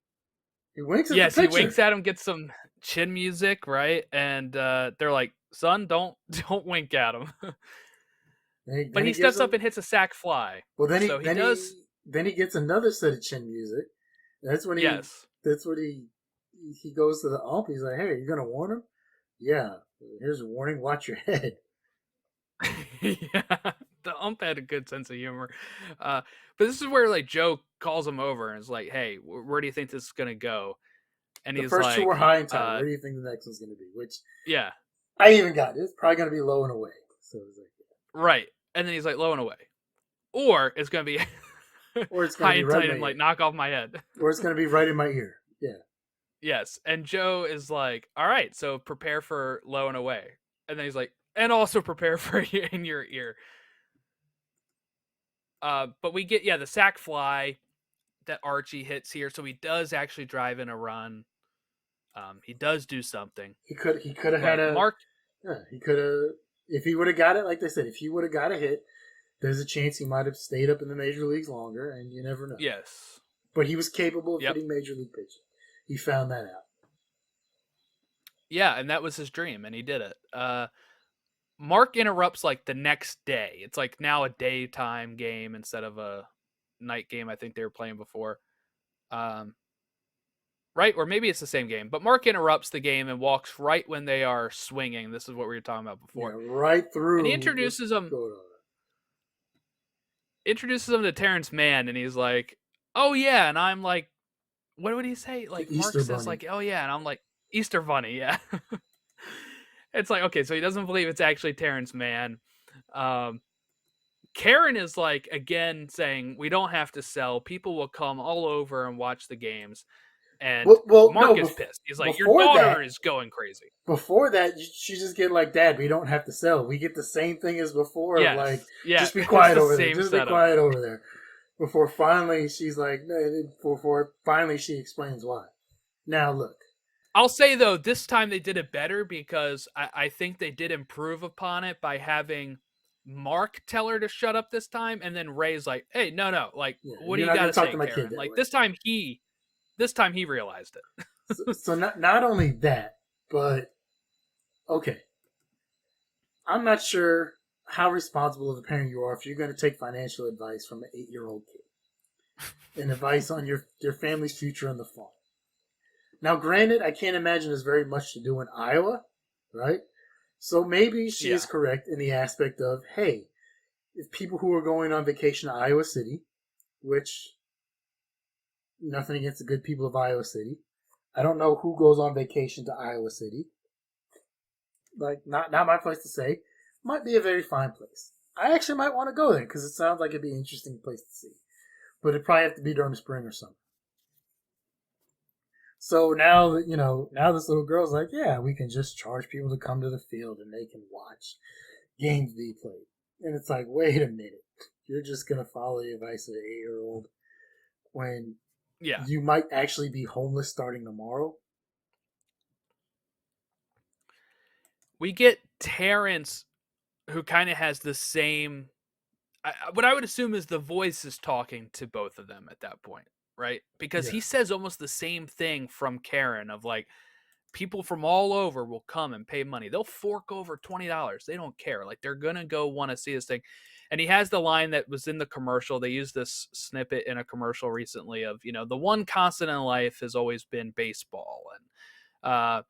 He winks at the Yes, he winks pitcher. at him, gets some chin music, right? And they're like, "Son, don't don't wink at him." But Then he he gives steps up him. and hits a sac fly. Well, So he does. then he gets another set of chin music. That's when Yes. he goes to the ump. He's like, "Hey, you gonna warn him?" Yeah. Here's a warning. Watch your head. Yeah. The ump had a good sense of humor. But this is where like Joe calls him over and is like, "Hey, where do you think this is gonna go?" And The he's first two were like, high and tight. Where do you think the next one's gonna be? Which "Yeah, I even got. It's probably gonna be low and away. So it's like, right." And then he's like, "Low and away," or it's gonna be or it's gonna be hide right in tight my and like ear, knock off my head. or it's gonna be right in my ear. Yeah, Yes, and Joe is like, "All right, so prepare for low and away," and then he's like, "And also prepare for in your ear." But we get the sack fly that Archie hits here, so he does actually drive in a run. He does do something, he could have had but a, Mark, yeah, he could have, if he would have got it, like they said, if he would have got a hit, there's a chance he might have stayed up in the major leagues longer, and you never know. yes, But he was capable of yep, hitting major league pitching. He found that out. yeah, and that was his dream, and he did it. Mark interrupts like the next day. It's like now a daytime game instead of a night game. I think they were playing before. Um, right? Or maybe it's the same game. But Mark interrupts the game and walks right when they are swinging. This is what we were talking about Yeah, before. right And he through what's going on. introduces them to Terrence Mann, and he's like, "Oh yeah," and I'm like, "What would he say?" The Like Mark Easter says, Bunny. like, "Oh yeah," and I'm like, "Easter Bunny, yeah." It's like, okay, so he doesn't believe it's actually Terrence Mann. Um, Karen is like again saying we don't have to sell. People will come all over and watch the games. And Well, no, Mark is pissed. He's like, "Your before daughter that, is going crazy." she's just getting like, Dad, we don't have to sell. We get the same thing as before of like, Yes, yeah, just be it's quiet the over there. same Just be setup. quiet over there. Before finally she's like, no, before finally she explains why. Now look, I'll say though, this time they did it better because I think they did improve upon it by having Mark tell her to shut up this time, and then Ray's like, "Hey, no, no, like, yeah, what do you're you not got gonna to talk say, to my kid Karen?" that Like way. this time he realized it. So not only that, but okay, I'm not sure how responsible of a parent you are if you're going to take financial advice from an 8-year-old kid and advice on your family's future on the farm. Now, granted, I can't imagine there's very much to do in Iowa, right? So maybe she is Yeah, correct in the aspect of, hey, if people who are going on vacation to Iowa City, which nothing against the good people of Iowa City, I don't know who goes on vacation to Iowa City. Like, not my place to say. Might be a very fine place. I actually might want to go there because it sounds like it'd be an interesting place to see. But it'd probably have to be during spring or summer. So now that now this little girl's like, yeah, we can just charge people to come to the field and they can watch games be played. And it's like, wait a minute, you're just gonna follow the advice of an 8-year-old when yeah. you might actually be homeless starting tomorrow? We get Terrence, who kind of has the same. What I would assume is the voice is talking to both of them at that point, right? Because Yeah, he says almost the same thing from Karen of like, people from all over will come and pay money. They'll fork over $20. They don't care. Like they're gonna go want to see this thing. And he has the line that was in the commercial. They used this snippet in a commercial recently of, the one constant in life has always been baseball. And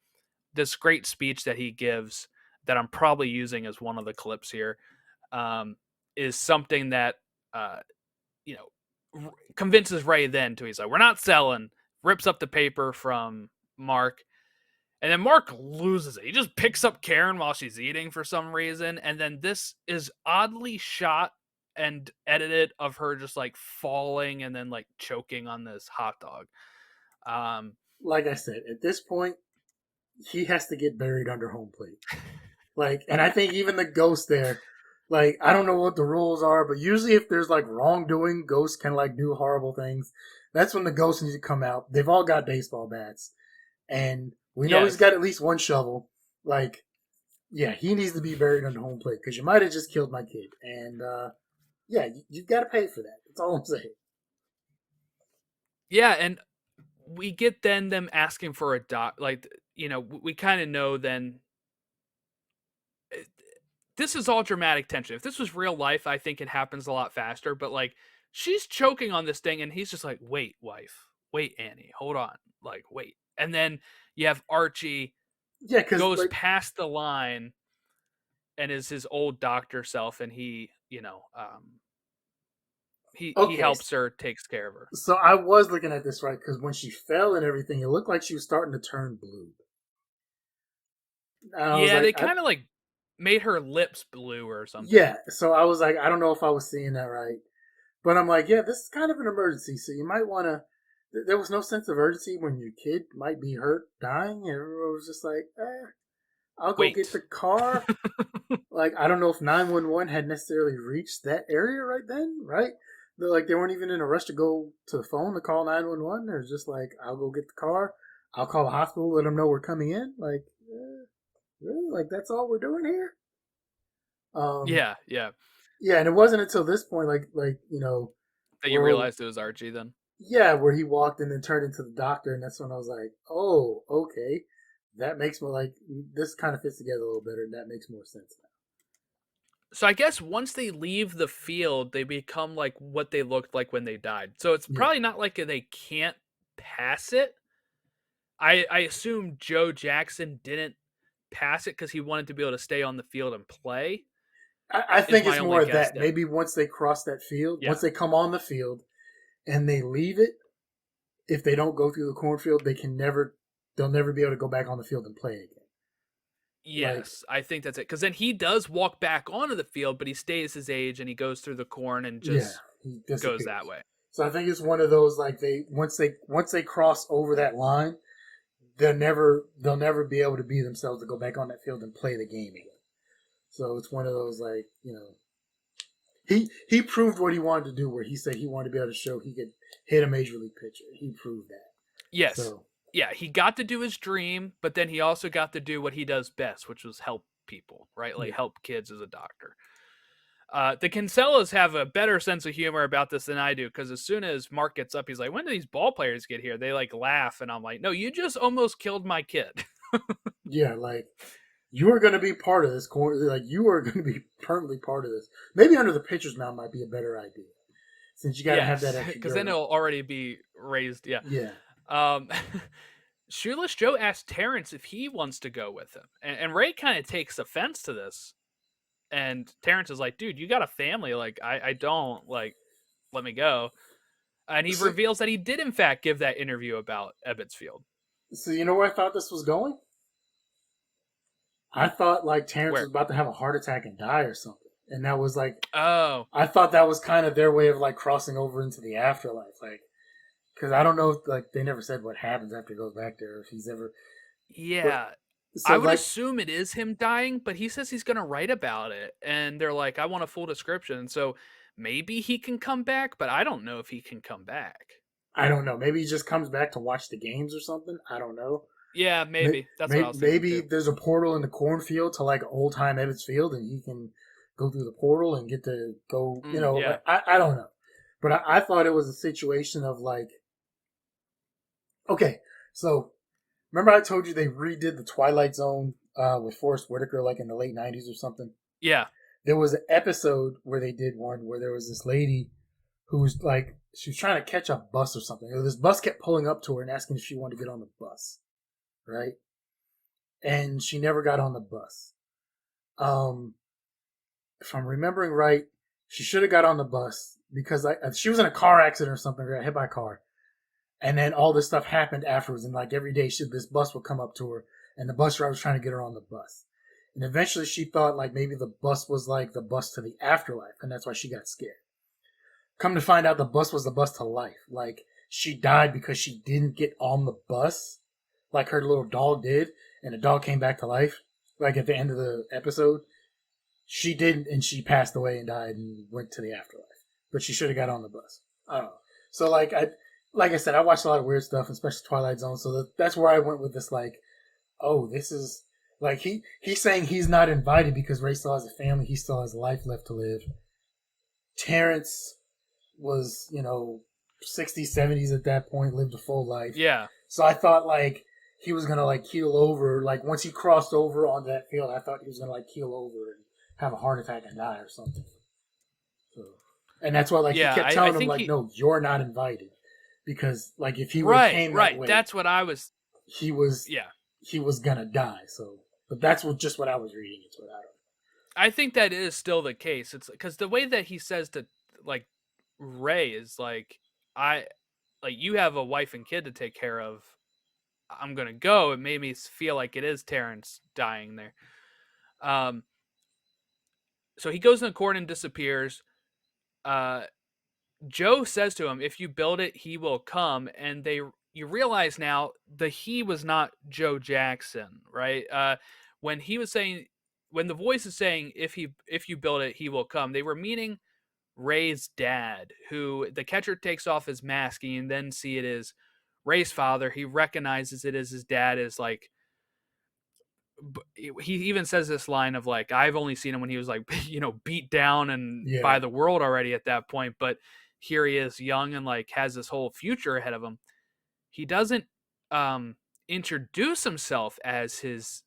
this great speech that he gives that I'm probably using as one of the clips here, um, is something that uh, you know convinces Ray then to, he's like, "We're not selling." Rips up the paper from Mark, and then Mark loses it. He just picks up Karen while she's eating for some reason. And then this is oddly shot and edited of her just like falling and then like choking on this hot dog. Um, like I said, at this point, he has to get buried under home plate. Like, and I think even the ghost there, like, I don't know what the rules are, but usually if there's like wrongdoing, ghosts can like do horrible things. That's when the ghosts need to come out. They've all got baseball bats, and we know he's got yes. at least one shovel. Like, yeah, he needs to be buried under home plate because you might have just killed my kid, and yeah, you've got to pay for that. That's all I'm saying. Yeah. And we get then them asking for a doc. Like, we kind of know then eh, this is all dramatic tension. If this was real life, I think it happens a lot faster. But like, she's choking on this thing, and he's just like, "Wait, wife, wait, Annie, hold on, like, wait." And then you have Archie Yeah, because goes like, past the line and is his old doctor self, and he okay, helps her, takes care of her. so I was looking at this right because when she fell and everything, it looked like she was starting to turn blue. And I was Yeah, like, they kind of like made her lips blue or something. yeah. So I was like, I don't know if I was seeing that right. But I'm like, yeah, this is kind of an emergency, so you might want to. There was no sense of urgency when your kid might be hurt, dying, and everyone was just like, I'll go get the Wait. car. Like, I don't know if 911 had necessarily reached that area right then, right? They're like, they weren't even in a rush to go to the phone to call 911. They're just like, I'll go get the car. I'll call the hospital, let them know we're coming in. Like, really? Like, that's all we're doing here? Um, Yeah, yeah. yeah, and it wasn't until this point, That you where realized it was Archie then. yeah, where he walked in and turned into the doctor, and that's when I was like, oh, okay, that makes me like this kind of fits together a little better, and that makes more sense now. So I guess once they leave the field, they become like what they looked like when they died. So it's Yeah, probably not like they can't pass it. I assume Joe Jackson didn't pass it because he wanted to be able to stay on the field and play. I Is think my it's only more of guess that. there. Maybe once they cross that field, once Yeah. they come on the field and they leave it, if they don't go through the cornfield, they'll never be able to go back on the field and play again. Like, Yes, I think that's it. Because then he does walk back onto the field, but he stays his age and he goes through the corn and yeah, just he goes that disappears. way. So I think it's one of those like once they cross over that line, they'll never be able to be themselves to go back on that field and play the game again. So it's one of those like he proved what he wanted to do where he said he wanted to be able to show he could hit a major league pitcher. He proved that. Yes. So Yeah, he got to do his dream, but then he also got to do what he does best, which was help people, right? Like yeah. help kids as a doctor. The Kinsellas have a better sense of humor about this than I do because as soon as Mark gets up, he's like, "When do these ball players get here?" They like laugh, and I'm like, "No, you just almost killed my kid." Yeah, like you are going to be part of this corner. Like you are going to be permanently part of this. Maybe under the pitcher's mound might be a better idea since you got to have that Yes, extra because then dirt. it'll already be raised. Yeah. Yeah. Um, Shoeless Joe asked Terrence if he wants to go with him, and Ray kind of takes offense to this. And Terrence is like, "Dude, you got a family. Like, I don't like. Let me go." And he So, reveals that he did in fact give that interview about Ebbets Field. so you know where I thought this was going? I thought like Terrence was Where? about to have a heart attack and die or something, and that was like Oh, I thought that was kind of their way of like crossing over into the afterlife, like because I don't know if like they never said what happens after he goes back there, if he's ever, but yeah. so I would like assume it is him dying, but he says he's going to write about it. And they're like, I want a full description. So maybe he can come back, but I don't know if he can come back. I don't know, maybe he just comes back to watch the games or something. I don't know. Yeah, maybe. That's what I was thinking Maybe too. there's a portal in the cornfield to like old time Ebbets Field, and he can go through the portal and get to go. Yeah. Like I don't know, but I thought it was a situation of like, okay, so remember I told you they redid the Twilight Zone with Forrest Whitaker like in the late '90s or something. Yeah. There was an episode where they did one where there was this lady who was like she was trying to catch a bus or something. This bus kept pulling up to her and asking if she wanted to get on the bus, right? And she never got on the bus. Um, if I'm remembering right, she should have got on the bus because she was in a car accident or something, got hit by a car, and then all this stuff happened afterwards. And like every day, this bus would come up to her, and the bus driver was trying to get her on the bus. And eventually, she thought like maybe the bus was like the bus to the afterlife, and that's why she got scared. Come to find out, the bus was the bus to life. Like she died because she didn't get on the bus, like her little dog did, and the dog came back to life. Like at the end of the episode, she didn't, and she passed away and died and went to the afterlife. But she should have got on the bus. I don't know. So like I said, I watched a lot of weird stuff, especially Twilight Zone. So that's where I went with this. Like, oh, this is like he's saying he's not invited because Ray still has a family. He still has life left to live. Terrence was 60s, 70s at that point, lived a full life. Yeah. So I thought like he was gonna like keel over. Like once he crossed over onto that field, I thought he was gonna like keel over and have a heart attack and die or something. So, and that's why like he Yeah. kept I telling him think like, he. no, you're not invited because like if he would have Right. came that Right. way, That's what I was. he was Yeah. he was gonna die. So, but that's just what I was reading. It's what I don't. I think that is still the case. It's because the way that he says to like Ray is like, I like you have a wife and kid to take care of. I'm gonna go. It made me feel like it is Terrence dying there. Um, so he goes in the corn and disappears. Uh, Joe says to him, "If you build it, he will come." And you realize now the he was not Joe Jackson, right? When he was saying, when the voice is saying, if you build it, he will come," they were meaning Ray's dad, who the catcher takes off his mask and you then see it is Ray's father. He recognizes it as his dad. Is like, he even says this line of like, I've only seen him when he was like, beat down and by Yeah, the world already at that point, but here he is young and like has this whole future ahead of him. He doesn't um introduce himself as his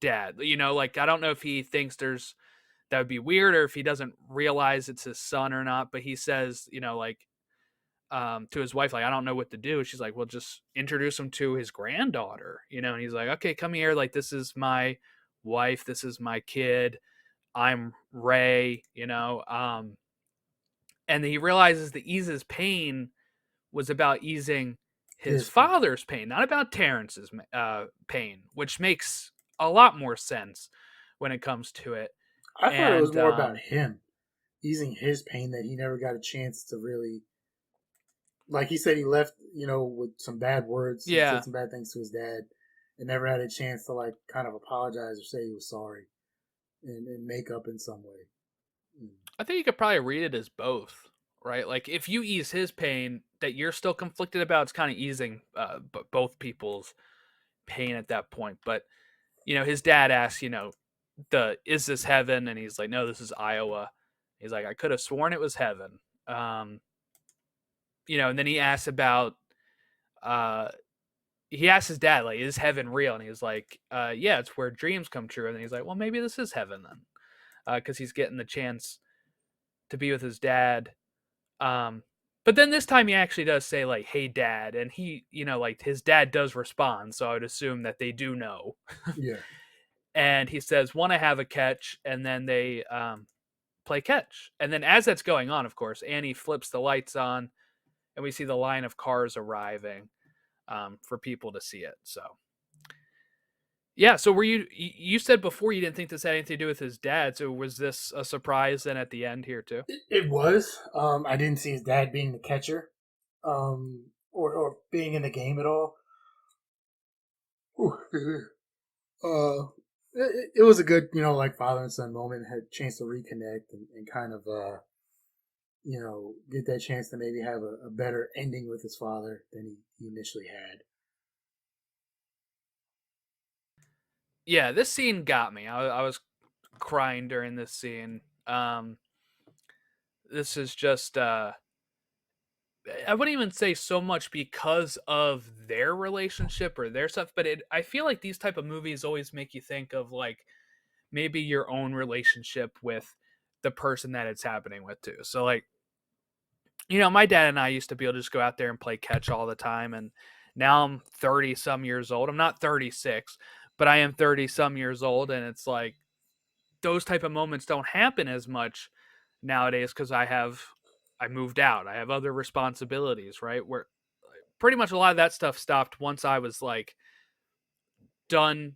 dad. Like, I don't know if he thinks that would be weird, or if he doesn't realize it's his son or not, but he says, like, to his wife, like, I don't know what to do. She's like, well, just introduce him to his granddaughter, and he's like, okay, come here. Like, this is my wife. This is my kid. I'm Ray, and he realizes the eases pain was about easing his his pain. father's pain, not about Terrence's pain, which makes a lot more sense when it comes to it. I thought it was And more about him easing his pain that he never got a chance to really, like he said, he left, with some bad words. He said yeah, some bad things to his dad, and never had a chance to like kind of apologize or say he was sorry and make up in some way. Mm. I think you could probably read it as both, right? Like, if you ease his pain that you're still conflicted about, it's kind of easing both people's pain at that point. But his dad asks, the is this heaven? And he's like, no, this is Iowa. He's like, I could have sworn it was heaven. Um, and then he asks about uh he asks his dad, like, is heaven real? And he's like, yeah, it's where dreams come true. And then he's like, well, maybe this is heaven then. Because he's getting the chance to be with his dad. Um, but then this time he actually does say, like, hey dad, and he, like, his dad does respond, so I would assume that they do know. Yeah, And he says, want to have a catch, and then they play catch. And then as that's going on, of course, Annie flips the lights on, and we see the line of cars arriving for people to see it. So yeah. So were you said before you didn't think this had anything to do with his dad? So was this a surprise then at the end here too? it was. I didn't see his dad being the catcher, or being in the game at all. Whew. It was a good, like father and son moment. Had a chance to reconnect and kind of, get that chance to maybe have a better ending with his father than he initially had. Yeah, this scene got me. I was crying during this scene. This is just I wouldn't even say so much because of their relationship or their stuff, but I feel like these type of movies always make you think of like maybe your own relationship with the person that it's happening with too. So like, my dad and I used to be able to just go out there and play catch all the time, and now I'm 30 some years old. I'm not 36, but I am 30 some years old, and it's like those type of moments don't happen as much nowadays because I moved out. I have other responsibilities, right? Where pretty much a lot of that stuff stopped once I was like done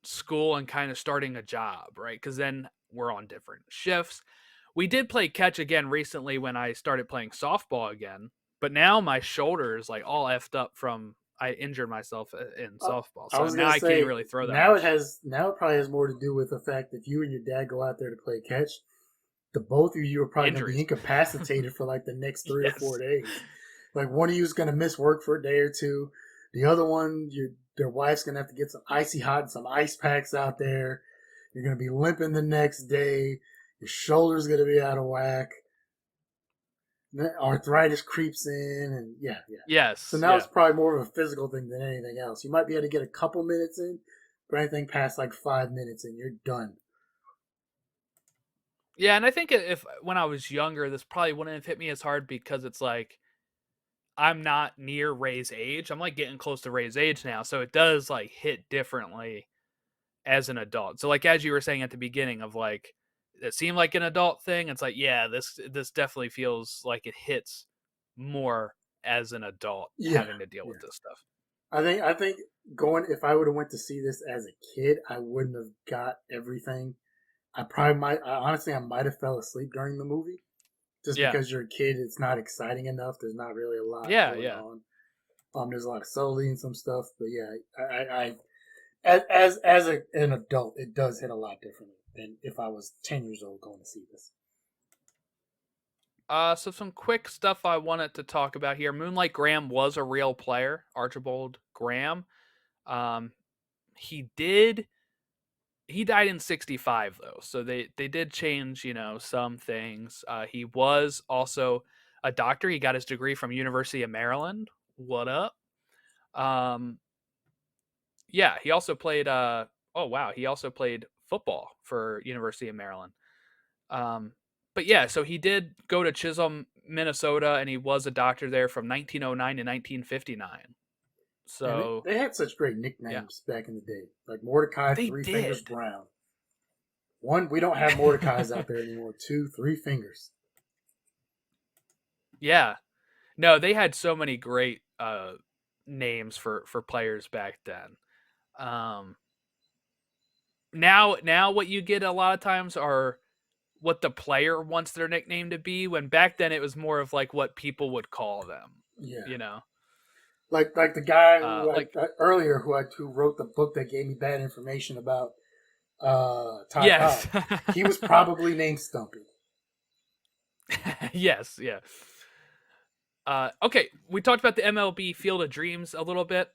school and kind of starting a job, right? Because then we're on different shifts. We did play catch again recently when I started playing softball again, but now my shoulder is like all effed up from I injured myself in Uh, softball, I so was now gonna I can't even say really throw that now it much. has now it probably has more to do with the fact that you and your dad go out there to play catch. The both of you are probably gonna be Injuries. incapacitated for like the next 3 or 4 Yes. days. Like one of you is gonna miss work for a day or two. The other one, their wife's gonna have to get some icy hot and some ice packs out there. You're gonna be limping the next day. Your shoulder's gonna be out of whack. Arthritis creeps in, and yeah, yeah. So Yes. now Yeah. it's probably more of a physical thing than anything else. You might be able to get a couple minutes in, but anything past like 5 minutes and you're done. Yeah, and I think if when I was younger, this probably wouldn't have hit me as hard because it's like I'm not near Ray's age. I'm like getting close to Ray's age now, so it does like hit differently as an adult. So like as you were saying at the beginning of like it seemed like an adult thing, it's like yeah, this definitely feels like it hits more as an adult Yeah, having to deal with yeah. this stuff. I think going if I would have went to see this as a kid, I wouldn't have got everything. I honestly I might have fell asleep during the movie just Yeah. because you're a kid, it's not exciting enough. There's not really a lot Yeah, going yeah. on. There's a lot of subtlety and some stuff, but yeah, an adult, it does hit a lot differently than if I was 10 years old going to see this. So some quick stuff I wanted to talk about here. Moonlight Graham was a real player, Archibald Graham. Um, he did he died in 65 though. So they did change, some things. He was also a doctor. He got his degree from University of Maryland. What up? Um, yeah, he also played oh wow, he also played football for University of Maryland. Um, but yeah, so he did go to Chisholm, Minnesota, and he was a doctor there from 1909 to 1959. And So they had such great yeah, nicknames back in the day, like Mordecai they Three Fingers did. Brown. One, we don't have Mordecai's out there anymore. Two, Three Fingers. Yeah, no, they had so many great names for players back then. Um, now what you get a lot of times are what the player wants their nickname to be. When back then it was more of like what people would call them. Yeah, You know, like the guy who like earlier who wrote the book that gave me bad information about Ty yes, Cobb. He was probably named Stumpy. yes, yeah. Okay, we talked about the MLB Field of Dreams a little bit.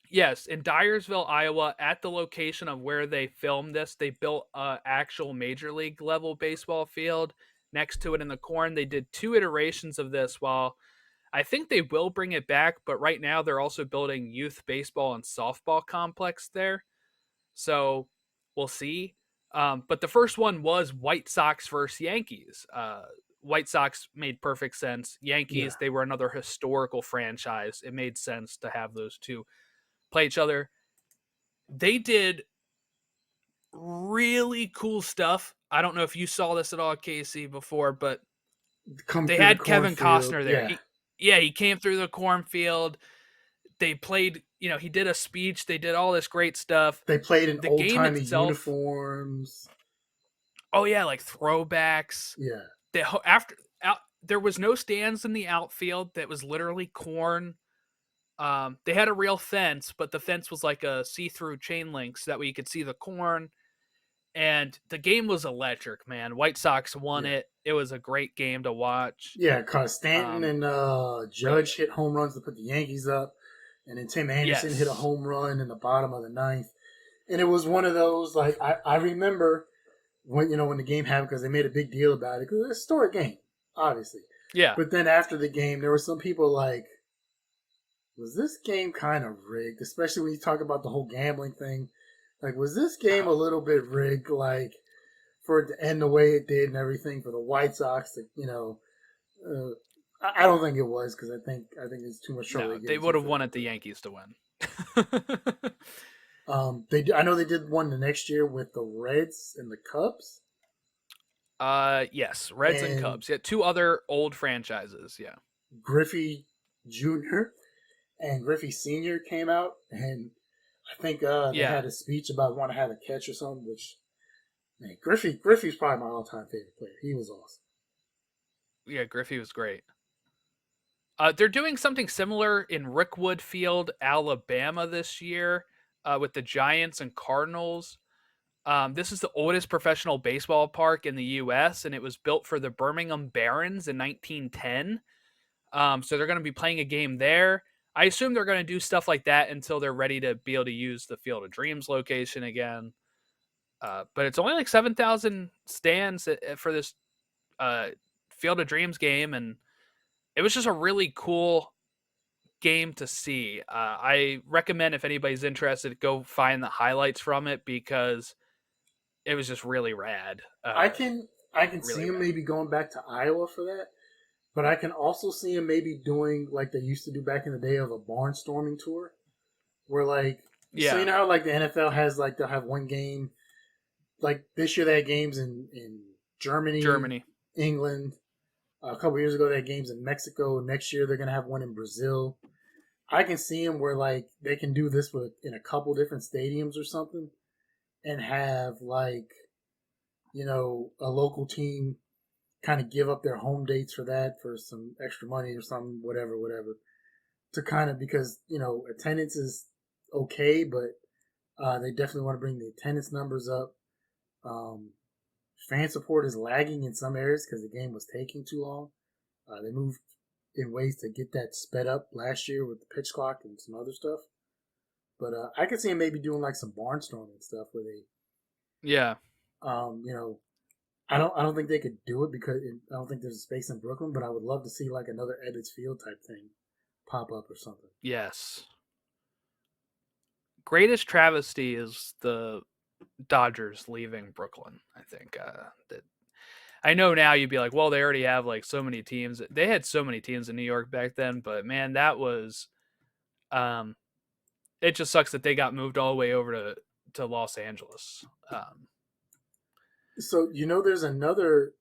Yes, in Dyersville, Iowa, at the location of where they filmed this, they built a actual major league level baseball field next to it in the corn. They did two iterations of this. While I think they will bring it back, but right now they're also building youth baseball and softball complex there. So we'll see. But the first one was White Sox versus Yankees. White Sox made perfect sense. Yeah, Yankees, they were another historical franchise. It made sense to have those two play each other. They did really cool stuff. I don't know if you saw this at all, Casey, before, but come they through the had Kevin cornfield. Costner there. Yeah, He came through the cornfield. They played, he did a speech. They did all this great stuff. they played in The old game timey itself, uniforms. oh yeah, like throwbacks. Yeah, They after out there was no stands in the outfield. That was literally corn. They had a real fence, but the fence was like a see-through chain link, so that way you could see the corn. And the game was electric, man. White Sox won yeah, it. It was a great game to watch. yeah. Cause Stanton Um, and really Judge good. hit home runs to put the Yankees up, and then Tim Anderson hit a Yes. home run in the bottom of the ninth. And it was one of those like I remember when the game happened because they made a big deal about it because it's a historic game, obviously. Yeah. But then after the game, there were some people like, was this game kind of rigged? Especially when you talk about the whole gambling thing. Like, was this game a little bit rigged? Like, for it to end the way it did and everything for the White Sox to, I don't think it was because I think it's too much trouble No, to get they into would have for that. wanted the Yankees to win. I know they did one the next year with the Reds and the Cubs, Yes, Reds and and Cubs. Yeah, two other old franchises. Yeah. Griffey Jr. and Griffey Sr. came out, and I think they Yeah. had a speech about want to have a catch or something. Which, man, Griffey's probably my all-time favorite player. He was awesome. Yeah, Griffey was great. They're doing something similar in Rickwood Field, Alabama this year, with the Giants and Cardinals. This is the oldest professional baseball park in the U.S., and it was built for the Birmingham Barons in 1910. So they're going to be playing a game there. I assume they're going to do stuff like that until they're ready to be able to use the Field of Dreams location again. But it's only like 7,000 stands for this uh, Field of Dreams game, and it was just a really cool game to see. I recommend if anybody's interested, go find the highlights from it because it was just really rad. I can see Really him rad. maybe going back to Iowa for that, but I can also see him maybe doing like they used to do back in the day of a barnstorming tour, where like so you Yeah, know how like the NFL has like they'll have one game like this year they had games in Germany, Germany. England. A couple years ago they had games in Mexico. Next year they're gonna have one in Brazil. I can see them where like they can do this with in a couple different stadiums or something, and have like a local team kind of give up their home dates for that for some extra money or something, whatever. To kind of because attendance is okay, but they definitely want to bring the attendance numbers up. Um, Fan support is lagging in some areas because the game was taking too long. They moved in ways to get that sped up last year with the pitch clock and some other stuff. But I could see them maybe doing like some barnstorming stuff where they, Yeah. um, you know, I don't think they could do it because I don't think there's a space in Brooklyn. But I would love to see like another Ebbets Field type thing pop up or something. Yes. Greatest travesty is the Dodgers leaving Brooklyn. I think that I know now you'd be like, well, they already have like so many teams. They had so many teams in New York back then, but man, that was um, it just sucks that they got moved all the way over to Los Angeles. So there's another.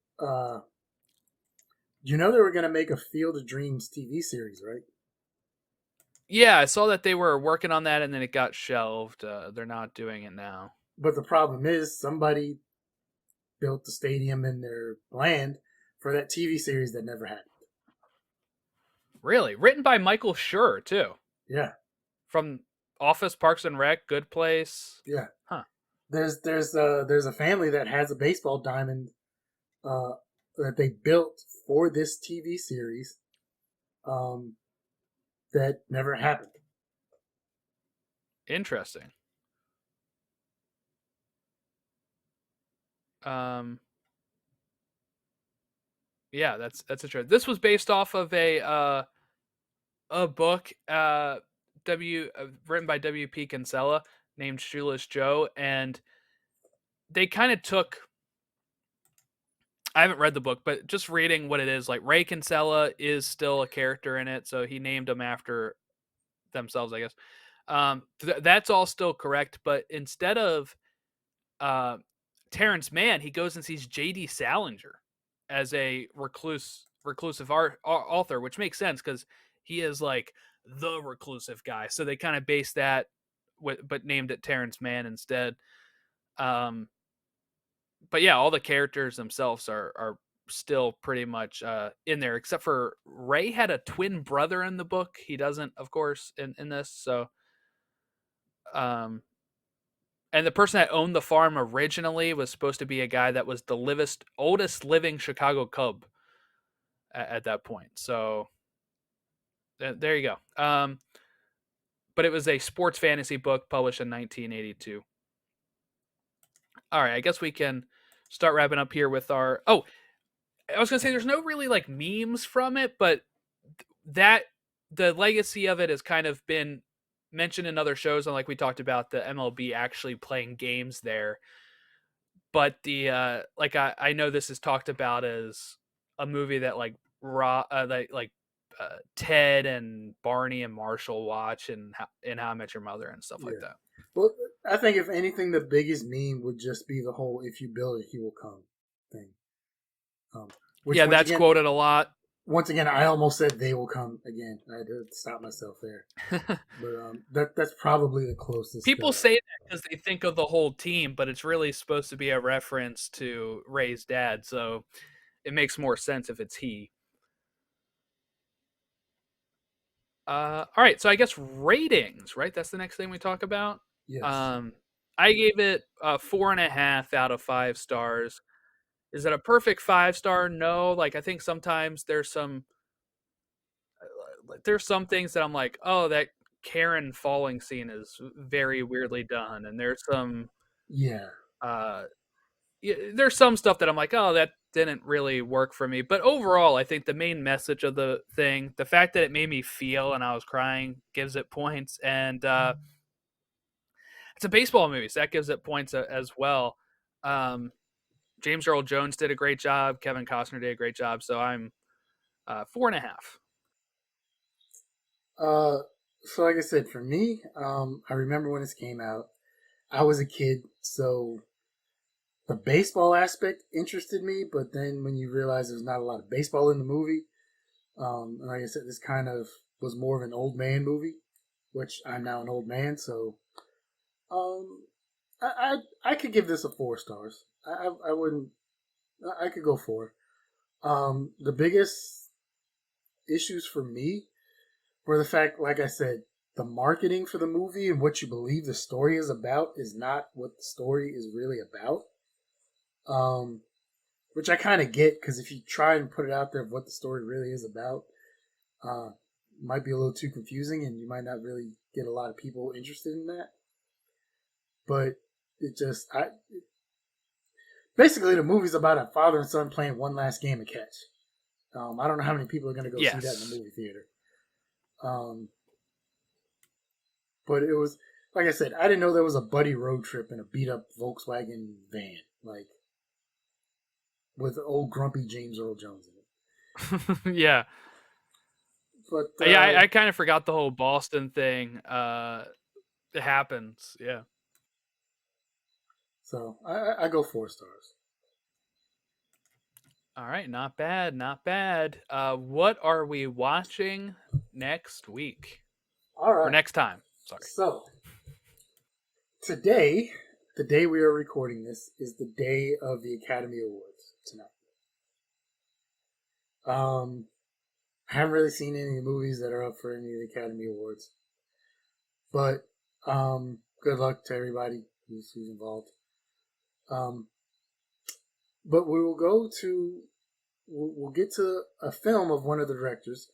They were gonna make a Field of Dreams TV series, right? Yeah, I saw that they were working on that and then it got shelved. They're not doing it now. But the problem is somebody built the stadium in their land for that TV series that never happened. Really, written by Michael Schur too, Yeah, from Office, Parks and Rec, Good Place. yeah. Huh. There's a family that has a baseball diamond uh, that they built for this TV series um, that never happened. Interesting. Um, yeah, that's interesting. This was based off of a book written by W.P. Kinsella named Shoeless Joe, and they kind of took. I haven't read the book, but just reading what it is, like Ray Kinsella is still a character in it, so he named them after themselves, I guess. That's all still correct, but instead of uh, Terrence Mann, he goes and sees J.D. Salinger as a reclusive author, which makes sense because he is like the reclusive guy. So they kind of based that, but named it Terrence Mann instead. Um, but yeah, all the characters themselves are still pretty much in there, except for Ray had a twin brother in the book. He doesn't, of course, in this. So, um, and the person that owned the farm originally was supposed to be a guy that was the oldest living Chicago Cub at that point. So there you go. But it was a sports fantasy book published in 1982. All right, I guess we can start wrapping up here with our. Oh, I was gonna say there's no really like memes from it, but that the legacy of it has kind of been mentioned in other shows, and like we talked about the MLB actually playing games there. But the like I know this is talked about as a movie that like Ted and Barney and Marshall watch and How I Met Your Mother and stuff like Yeah. that. Well, I think if anything, the biggest meme would just be the whole "if you build it, he will come" thing. Um, which Yeah, that's quoted a lot. once again, I almost said "they will come" again. I had to stop myself there. But that's probably the closest. People say that because they think of the whole team, but it's really supposed to be a reference to Ray's dad, so it makes more sense if it's he. All right, so I guess ratings, right? That's the next thing we talk about. Yes. Um, I gave it 4.5 out of 5 stars. Is it a perfect 5 star? No. Like I think sometimes there's some things that I'm like, oh, that Karen falling scene is very weirdly done, and Yeah. uh, there's some stuff that I'm like, oh, that didn't really work for me. But overall, I think the main message of the thing, the fact that it made me feel and I was crying, gives it points. And it's a baseball movie, so that gives it points as well. Um, James Earl Jones did a great job. Kevin Costner did a great job. So I'm 4.5. Uh, so like I said, for me, I remember when this came out. I was a kid, so the baseball aspect interested me. But then when you realize there's not a lot of baseball in the movie, and like I said, this kind of was more of an old man movie, which I'm now an old man, so um, I could give this a 4 stars. I wouldn't. I could go 4. The biggest issues for me were the fact, like I said, the marketing for the movie and what you believe the story is about is not what the story is really about. Um, which I kind of get because if you try and put it out there of what the story really is about, uh, might be a little too confusing and you might not really get a lot of people interested in that. But it just, basically the movie's about a father and son playing one last game of catch. I don't know how many people are going to go see that in the Yes. movie theater. Um, but it was, like I said, I didn't know there was a buddy road trip in a beat up Volkswagen van, like with old grumpy James Earl Jones in it. Yeah. But Yeah, I kind of forgot the whole Boston thing. It happens. Yeah. so I go 4 stars. All right, not bad, not bad. What are we watching next week All or right. next time? Sorry. So today, the day we are recording this, is the day of the Academy Awards tonight. I haven't really seen any of the movies that are up for any of the Academy Awards, but good luck to everybody who's involved. Um, but we will go to we'll get to a film of one of the directors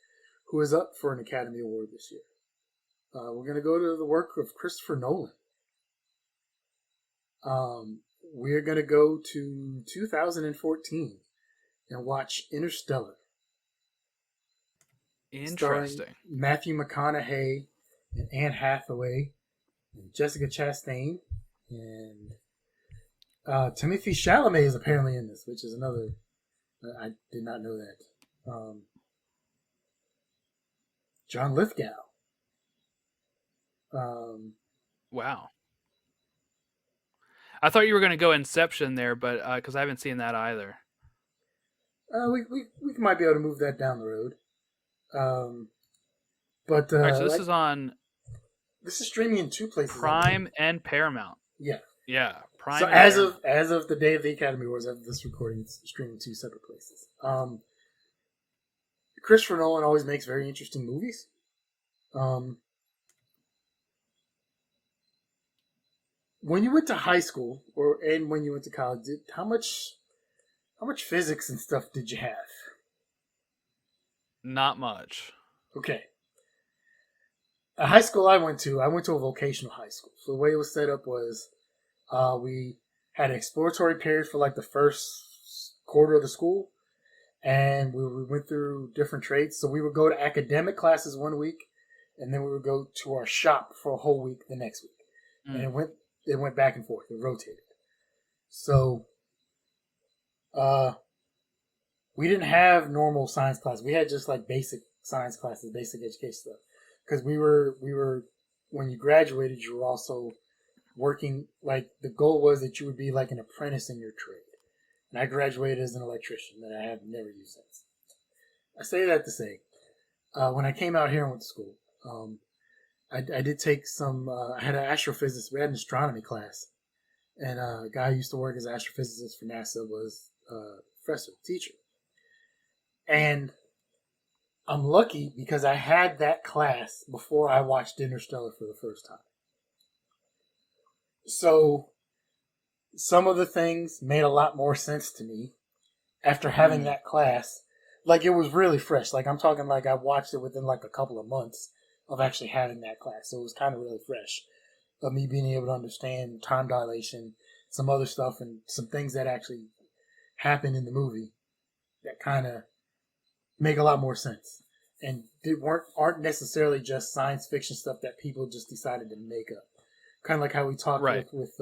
who is up for an Academy Award this year. We're going to go to the work of Christopher Nolan. We're going to go to 2014 and watch Interstellar, starring Interesting. Matthew McConaughey and Anne Hathaway and Jessica Chastain and Timothy Chalamet is apparently in this, which is another. I did not know that. John Lithgow. Um, Wow. I thought you were going to go Inception there, but because I haven't seen that either. we might be able to move that down the road. Um, but All right, so this like is on this is streaming in 2 places, I believe. Prime and Paramount. Yeah. Yeah, So Prime and Paramount. as of the day of the Academy Awards, as of this recording, it's streaming 2 separate places. Christopher Nolan always makes very interesting movies. Um, when you went to high school, and when you went to college, how much physics and stuff did you have? Not much. Okay, a high school I went to a vocational high school. So the way it was set up was, we had an exploratory period for like the first quarter of the school, and we went through different trades. So we would go to academic classes one week, and then we would go to our shop for a whole week the next week, and Mm. it went back and forth. It rotated. So, uh, we didn't have normal science classes. We had just like basic science classes, basic education stuff. Because we were when you graduated, you were also working. Like the goal was that you would be like an apprentice in your trade. And I graduated as an electrician that I have never used since. I say that to say, when I came out here and went to school, I did take some. I had an astrophysicist. We had an astronomy class, and a guy who used to work as an astrophysicist for NASA was a professor, teacher. And I'm lucky because I had that class before I watched Interstellar for the first time. So some of the things made a lot more sense to me after having Mm. that class. Like it was really fresh. Like I'm talking like I watched it within like a couple of months of actually having that class. So it was kind of really fresh of me being able to understand time dilation, some other stuff, and some things that actually happen in the movie that kind of make a lot more sense. And they aren't necessarily just science fiction stuff that people just decided to make up. Kind of like how we talked Right. with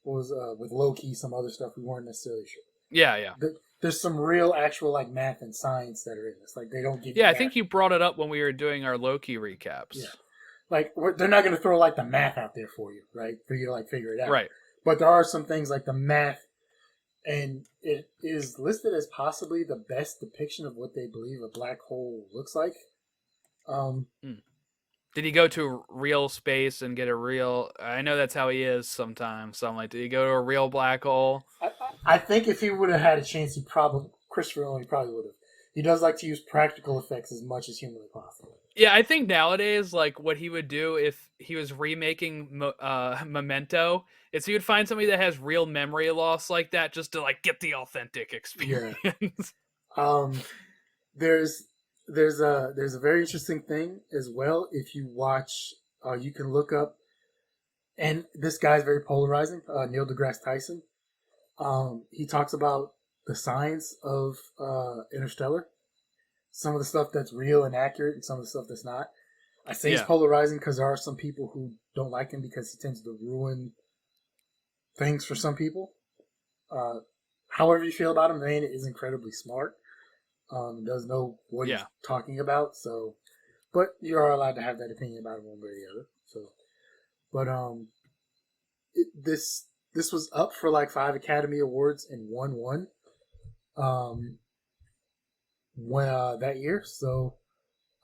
Loki, some other stuff we weren't necessarily sure. Yeah, yeah. There's some real actual like math and science that are in this. Like they don't give you Yeah, I math. think you brought it up when we were doing our Loki Yeah, recaps. like they're not going to throw like the math out there for you, right? For you to like figure it out. Right. But there are some things like the math, and it is listed as possibly the best depiction of what they believe a black hole looks like. Um, Mm. Did he go to real space and get a real? I know that's how he is sometimes. So I'm like, did he go to a real black hole? I think if he would have had a chance, he probably Christopher Nolan, he probably would have. He does like to use practical effects as much as humanly possible. Yeah, I think nowadays, like what he would do if he was remaking Memento is he would find somebody that has real memory loss like that just to like get the authentic Yeah. experience. Um, there's there's a very interesting thing as well. If you watch, you can look up, and this guy's very polarizing. Neil deGrasse Tyson. He talks about the science of Interstellar, some of the stuff that's real and accurate, and some of the stuff that's not. I say he's Yeah, polarizing because there are some people who don't like him because he tends to ruin things for some people. Uh, However you feel about him, the man is incredibly smart. Does know what he's yeah, talking about. So, but you are allowed to have that opinion about him one way or the other. So, but this was up for like 5 Academy Awards and won one um, when that year. So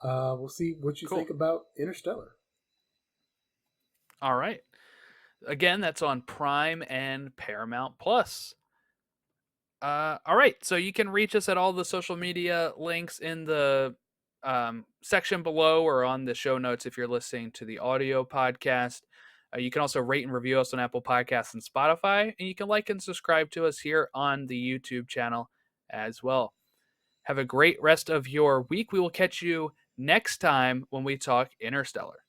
we'll see what you think cool. about Interstellar. All right. Again, that's on Prime and Paramount Plus. All right, so you can reach us at all the social media links in the section below or on the show notes if you're listening to the audio podcast. You can also rate and review us on Apple Podcasts and Spotify, and you can like and subscribe to us here on the YouTube channel as well. Have a great rest of your week. We will catch you next time when we talk Interstellar.